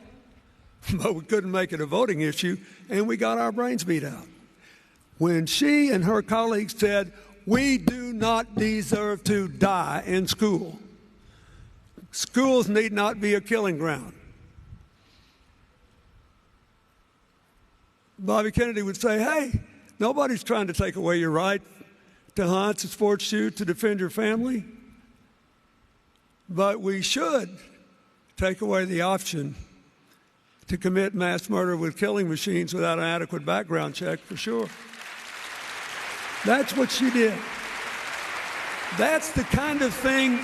but we couldn't make it a voting issue, and we got our brains beat out. When she and her colleagues said, we do not deserve to die in school. Schools need not be a killing ground. Bobby Kennedy would say, hey, Nobody's trying to take away your right to hunt, to sport, shoot, to defend your family. But we should take away the option to commit mass murder with killing machines without an adequate background check, for sure. That's what she did. That's the kind of thing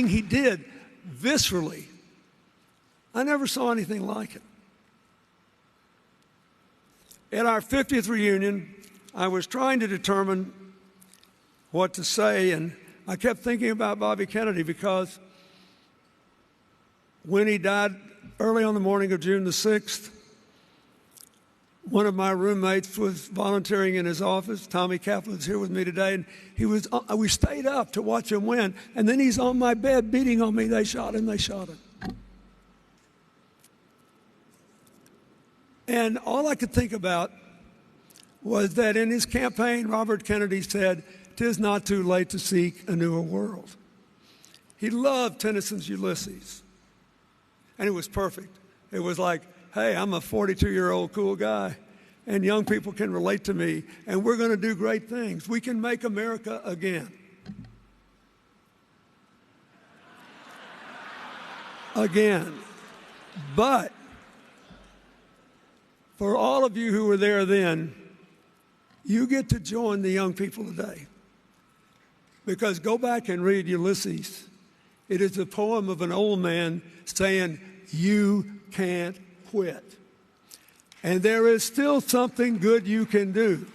he did viscerally. I never saw anything like it. At our 50th reunion, I was trying to determine what to say, and I kept thinking about Bobby Kennedy because when he died early on the morning of June the 6th, one of my roommates was volunteering in his office. Tommy Kaplan's here with me today, and we stayed up to watch him win, and then he's on my bed beating on me. They shot him. And all I could think about was that in his campaign, Robert Kennedy said, "'Tis not too late to seek a newer world." He loved Tennyson's Ulysses, and it was perfect. It was like, hey, I'm a 42-year-old cool guy, and young people can relate to me, and we're going to do great things. We can make America again. Again. But for all of you who were there then, you get to join the young people today. Because go back and read Ulysses. It is a poem of an old man saying, you can't quit. And there is still something good you can do.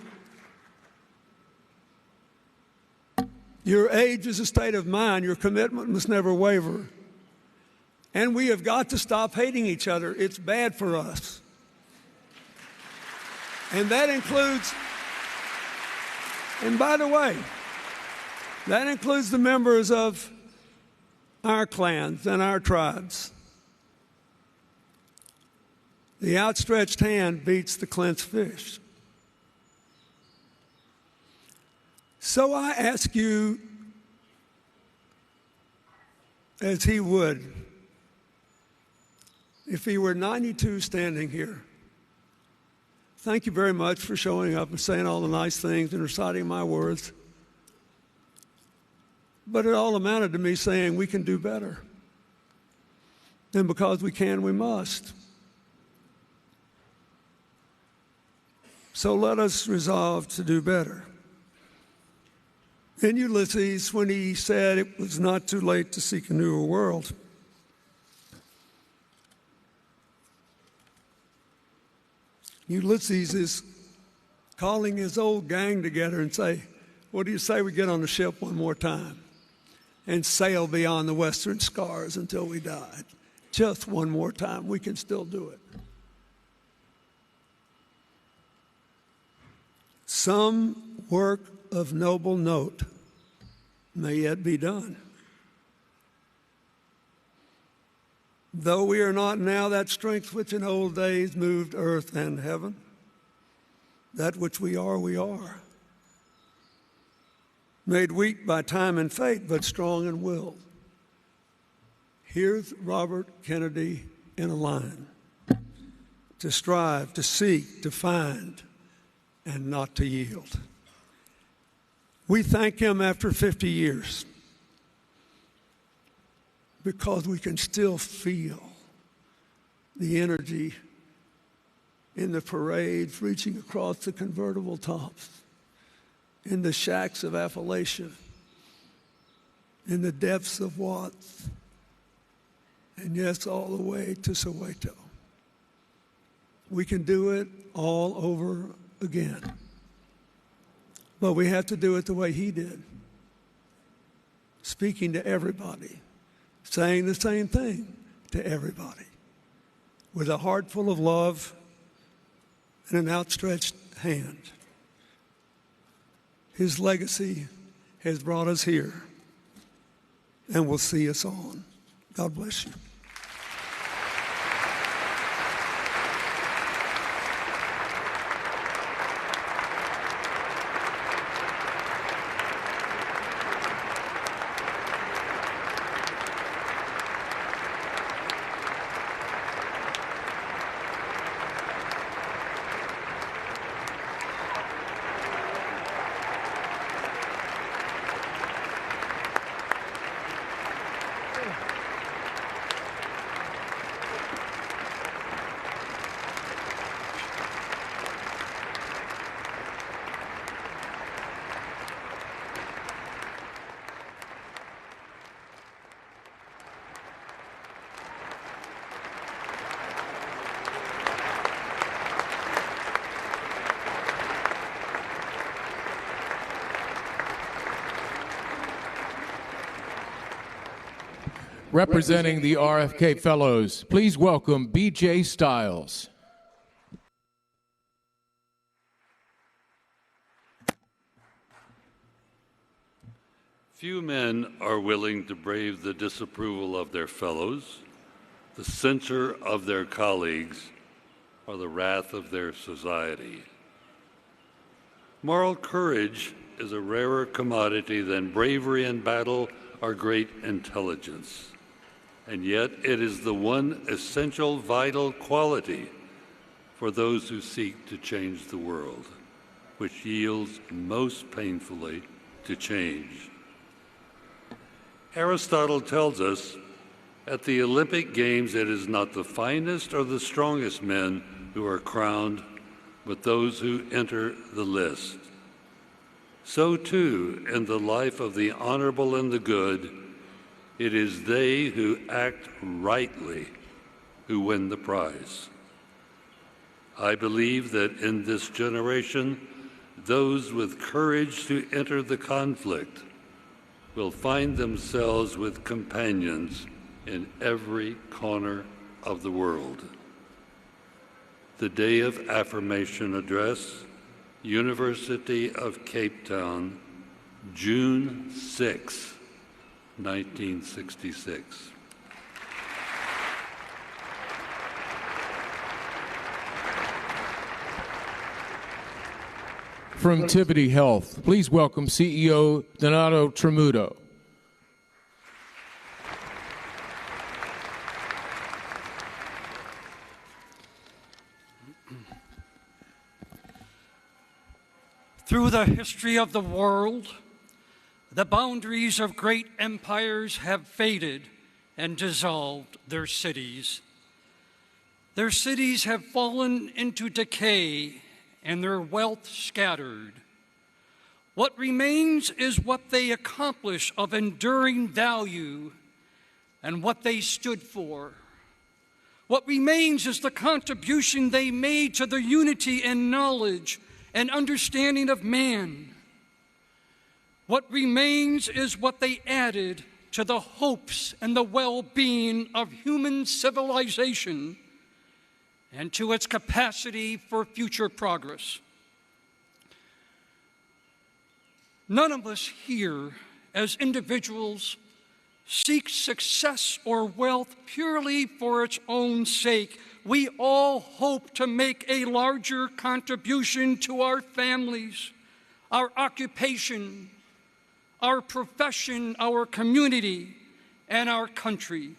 Your age is a state of mind. Your commitment must never waver. And we have got to stop hating each other. It's bad for us. And that includes, and by the way, that includes the members of our clans and our tribes. The outstretched hand beats the clenched fist. So I ask you, as he would, if he were 92 standing here, thank you very much for showing up and saying all the nice things and reciting my words. But it all amounted to me saying we can do better. And because we can, we must. So let us resolve to do better. In Ulysses, when he said it was not too late to seek a newer world, Ulysses is calling his old gang together and say, what do you say we get on the ship one more time and sail beyond the western scars until we died? Just one more time. We can still do it. Some work of noble note may yet be done. Though we are not now that strength which in old days moved earth and heaven, that which we are, made weak by time and fate, but strong in will. Here's Robert Kennedy in a line: to strive, to seek, to find, and not to yield. We thank him after 50 years because we can still feel the energy in the parades reaching across the convertible tops, in the shacks of Appalachia, in the depths of Watts, and yes, all the way to Soweto. We can do it all over again. But we have to do it the way he did, speaking to everybody, saying the same thing to everybody, with a heart full of love and an outstretched hand. His legacy has brought us here and will see us on. God bless you. Representing the RFK Fellows, please welcome B.J. Stiles. Few men are willing to brave the disapproval of their fellows, the censure of their colleagues, or the wrath of their society. Moral courage is a rarer commodity than bravery in battle or great intelligence. And yet it is the one essential vital quality for those who seek to change the world, which yields most painfully to change. Aristotle tells us at the Olympic Games it is not the finest or the strongest men who are crowned, but those who enter the list. So too, in the life of the honorable and the good, it is they who act rightly who win the prize. I believe that in this generation, those with courage to enter the conflict will find themselves with companions in every corner of the world. The Day of Affirmation Address, University of Cape Town, June 6, 1966. From Tivity Health, please welcome CEO Donato Tramuto. Through the history of the world, the boundaries of great empires have faded and dissolved their cities. Their cities have fallen into decay and their wealth scattered. What remains is what they accomplish of enduring value and what they stood for. What remains is the contribution they made to the unity and knowledge and understanding of man. What remains is what they added to the hopes and the well-being of human civilization and to its capacity for future progress. None of us here, as individuals, seek success or wealth purely for its own sake. We all hope to make a larger contribution to our families, our occupation, our profession, our community, and our country.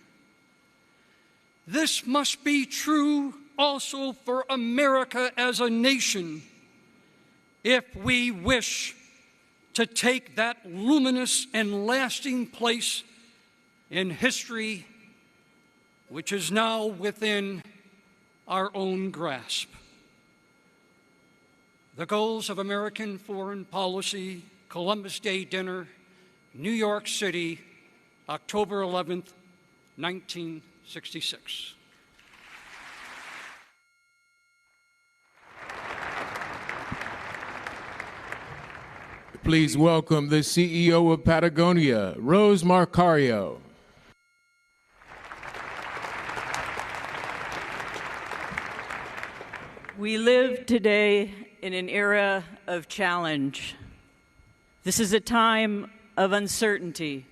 This must be true also for America as a nation if we wish to take that luminous and lasting place in history which is now within our own grasp. The goals of American foreign policy, Columbus Day dinner, New York City, October 11th, 1966. Please welcome the CEO of Patagonia, Rose Marcario. We live today in an era of challenge. This is a time of uncertainty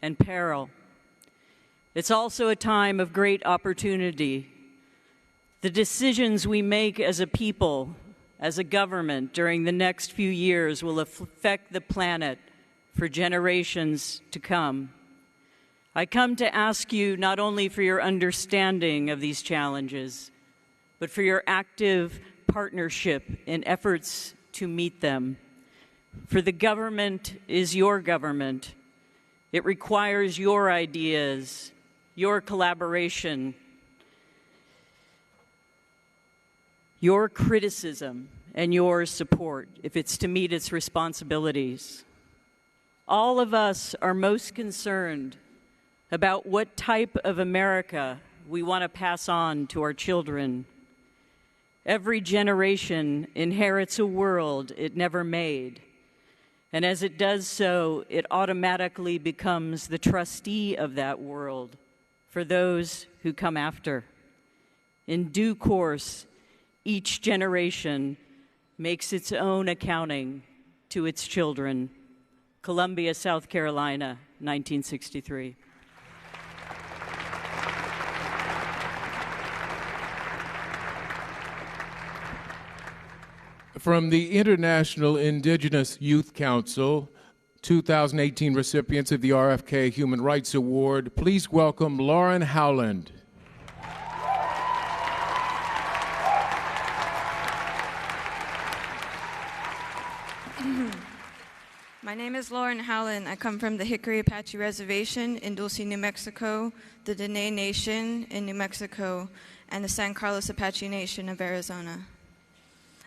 and peril. It's also a time of great opportunity. The decisions we make as a people, as a government during the next few years will affect the planet for generations to come. I come to ask you not only for your understanding of these challenges, but for your active partnership in efforts to meet them. For the government is your government. It requires your ideas, your collaboration, your criticism, and your support if it's to meet its responsibilities. All of us are most concerned about what type of America we want to pass on to our children. Every generation inherits a world it never made, and as it does so, it automatically becomes the trustee of that world for those who come after. In due course, each generation makes its own accounting to its children. Columbia, South Carolina, 1963. From the International Indigenous Youth Council, 2018 recipients of the RFK Human Rights Award, please welcome Lauren Howland. My name is Lauren Howland. I come from the Hickory Apache Reservation in Dulce, New Mexico, the Dene Nation in New Mexico, and the San Carlos Apache Nation of Arizona.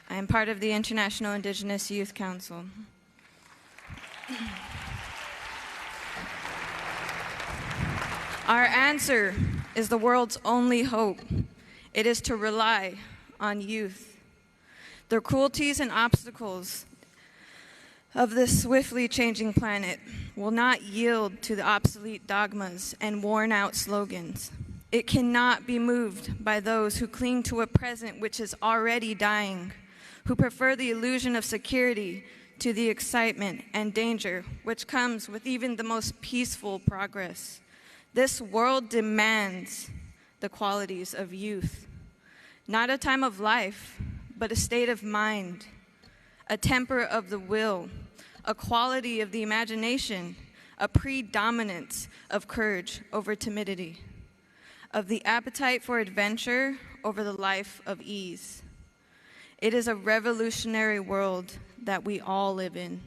I am part of the International Indigenous Youth Council. Our answer is the world's only hope. It is to rely on youth. The cruelties and obstacles of this swiftly changing planet will not yield to the obsolete dogmas and worn-out slogans. It cannot be moved by those who cling to a present which is already dying, who prefer the illusion of security to the excitement and danger which comes with even the most peaceful progress. This world demands the qualities of youth, not a time of life, but a state of mind, a temper of the will, a quality of the imagination, a predominance of courage over timidity, of the appetite for adventure over the life of ease. It is a revolutionary world that we all live in.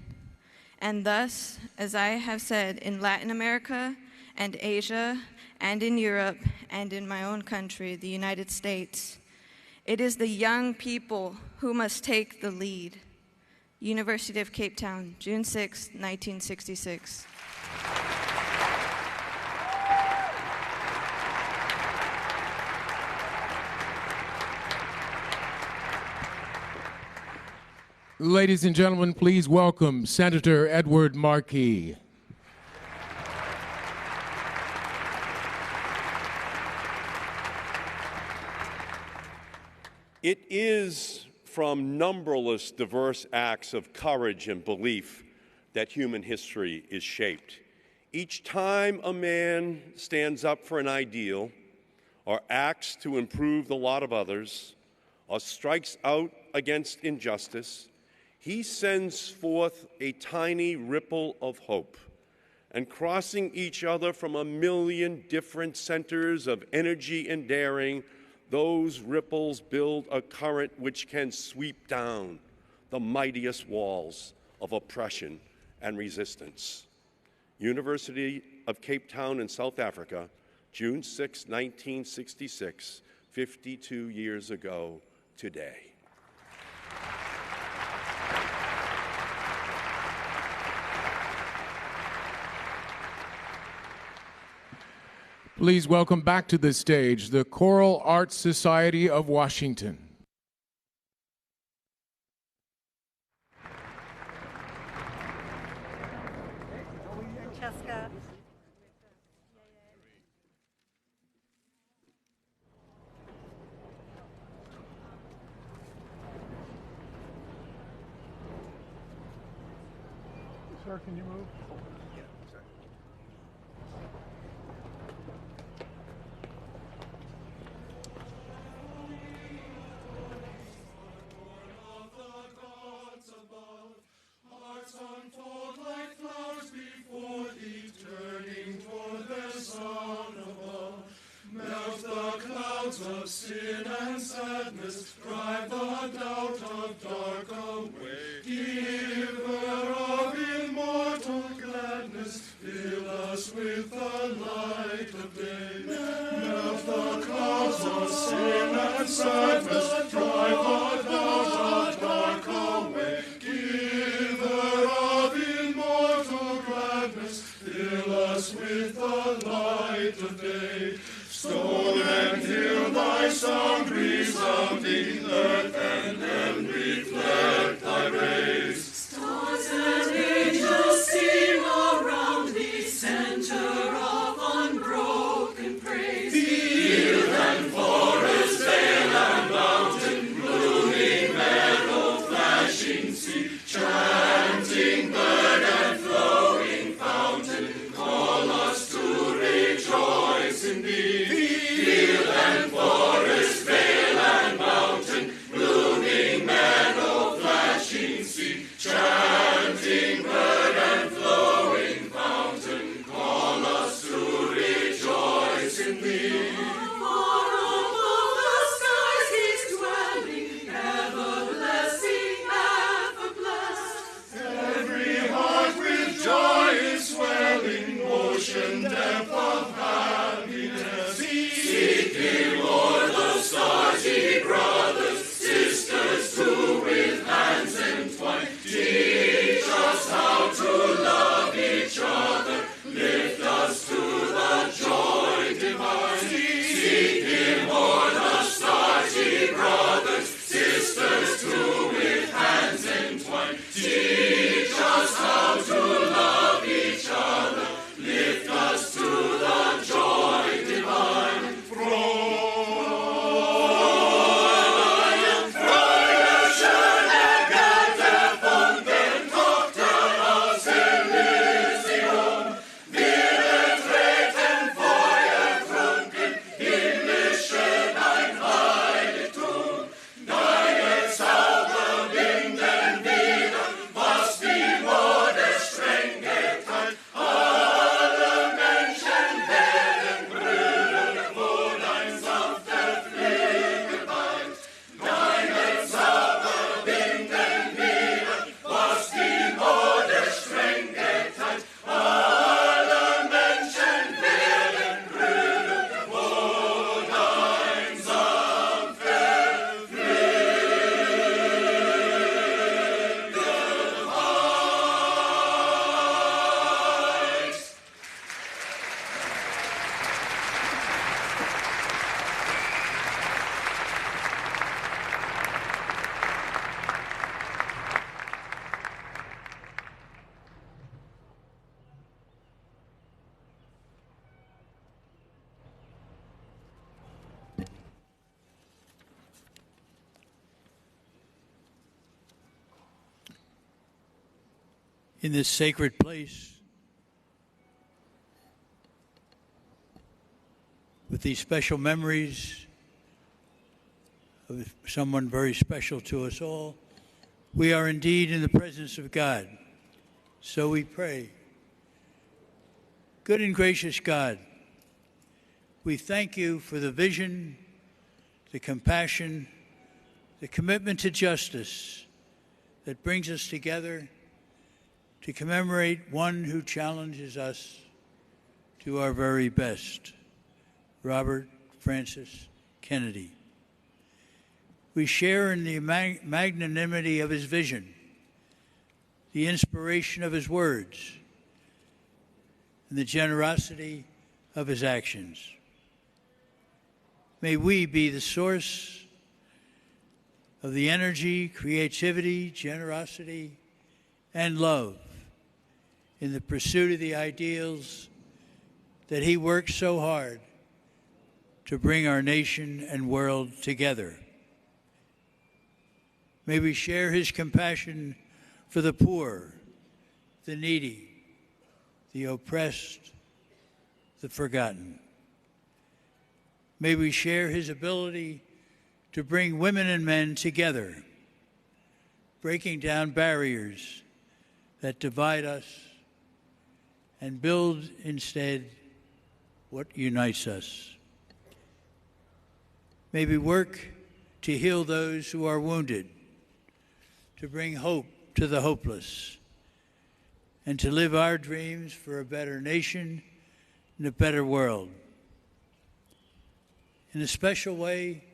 And thus, as I have said, in Latin America and Asia and in Europe and in my own country, the United States, it is the young people who must take the lead. University of Cape Town, June 6, 1966. Ladies and gentlemen, please welcome Senator Edward Markey. It is from numberless diverse acts of courage and belief that human history is shaped. Each time a man stands up for an ideal, or acts to improve the lot of others, or strikes out against injustice, he sends forth a tiny ripple of hope, and crossing each other from a million different centers of energy and daring, those ripples build a current which can sweep down the mightiest walls of oppression and resistance. University of Cape Town in South Africa, June 6, 1966, 52 years ago today. Please welcome back to the stage the Choral Arts Society of Washington. Francesca. Sir, can you move? Unfold like flowers before thee, turning toward the sun above. Melt the clouds of sin and sadness, drive the doubt of dark away. Giver of immortal gladness, fill us with the light of day. Melt the clouds of sin and sadness, drive the doubt of dark away. Fill us with the light of day. Stone and hill, thy sound resounding, earth and heaven reflect thy rays. Stars and angels sing around thee, center of unbroken praise. love each other, lift us to the joy divine. Seek Him o'er the stars, ye brothers, sisters too, with hands entwined. Teach us how to love each other, lift us to the joy divine. In this sacred place, with these special memories of someone very special to us all, we are indeed in the presence of God. So we pray. Good and gracious God, we thank you for the vision, the compassion, the commitment to justice that brings us together to commemorate one who challenges us to our very best, Robert Francis Kennedy. We share in the magnanimity of his vision, the inspiration of his words, and the generosity of his actions. May we be the source of the energy, creativity, generosity, and love in the pursuit of the ideals that he worked so hard to bring our nation and world together. May we share his compassion for the poor, the needy, the oppressed, the forgotten. May we share his ability to bring women and men together, breaking down barriers that divide us and build instead what unites us. May we work to heal those who are wounded, to bring hope to the hopeless, and to live our dreams for a better nation and a better world. In a special way,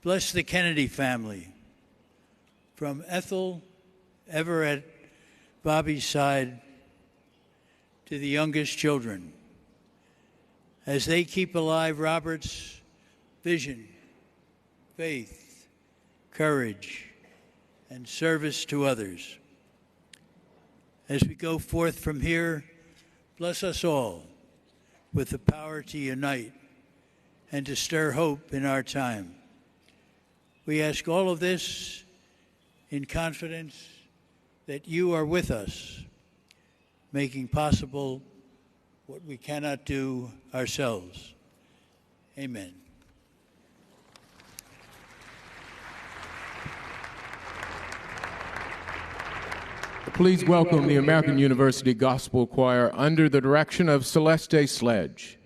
bless the Kennedy family, from Ethel, ever at Bobby's side, to the youngest children, as they keep alive Robert's vision, faith, courage, and service to others. As we go forth from here, bless us all with the power to unite and to stir hope in our time. We ask all of this in confidence that you are with us, making possible what we cannot do ourselves. Amen. Please welcome the American University Gospel Choir under the direction of Celeste Sledge.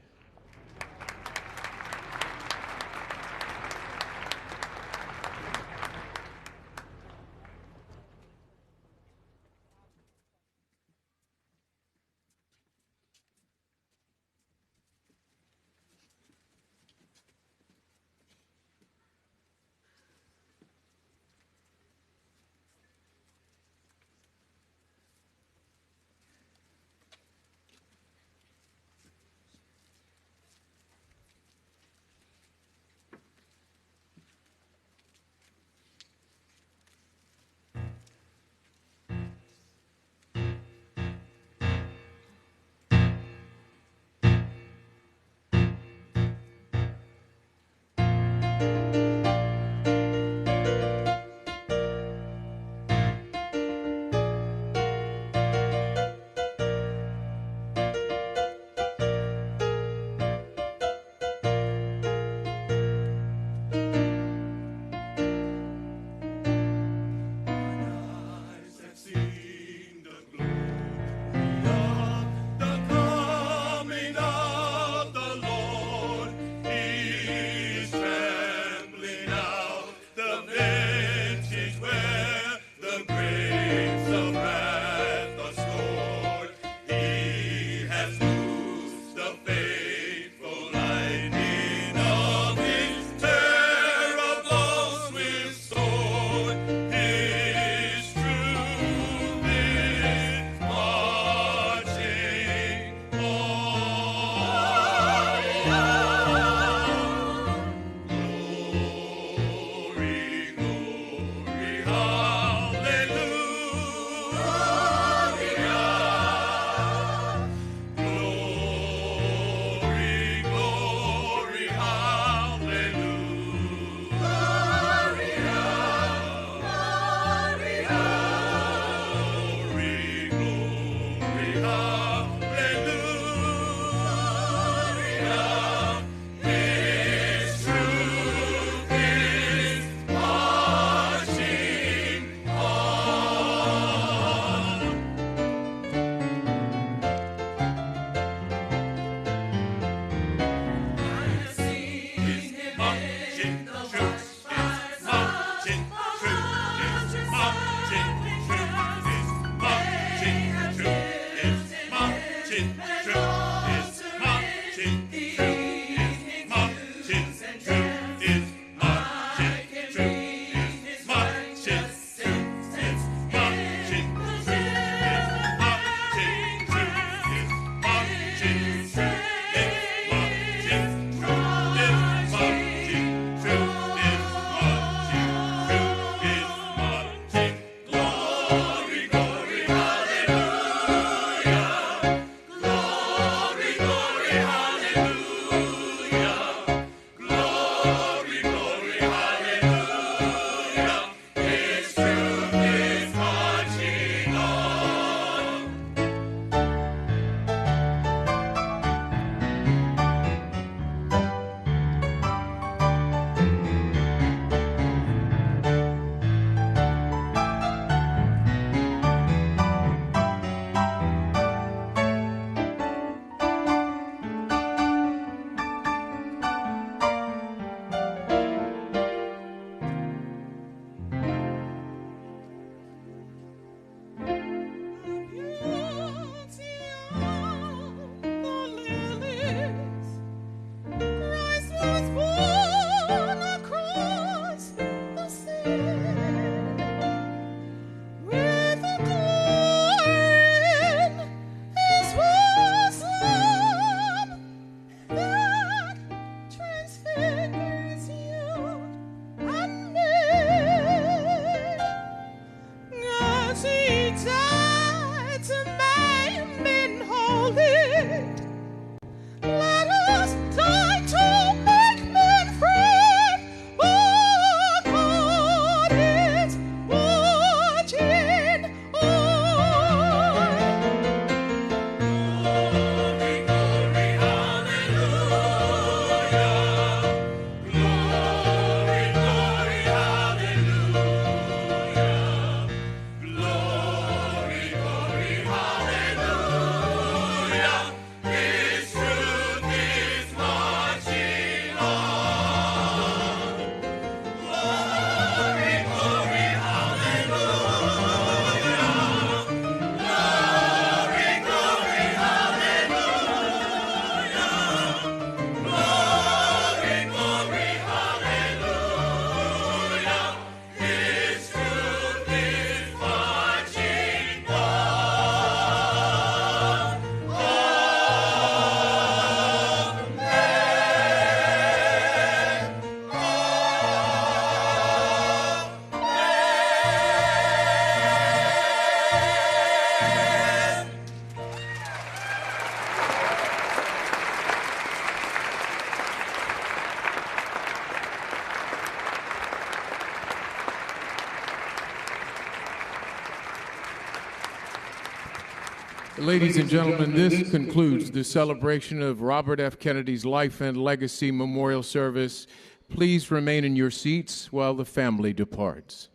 Ladies and gentlemen, this concludes the celebration of Robert F. Kennedy's Life and Legacy Memorial Service. Please remain in your seats while the family departs.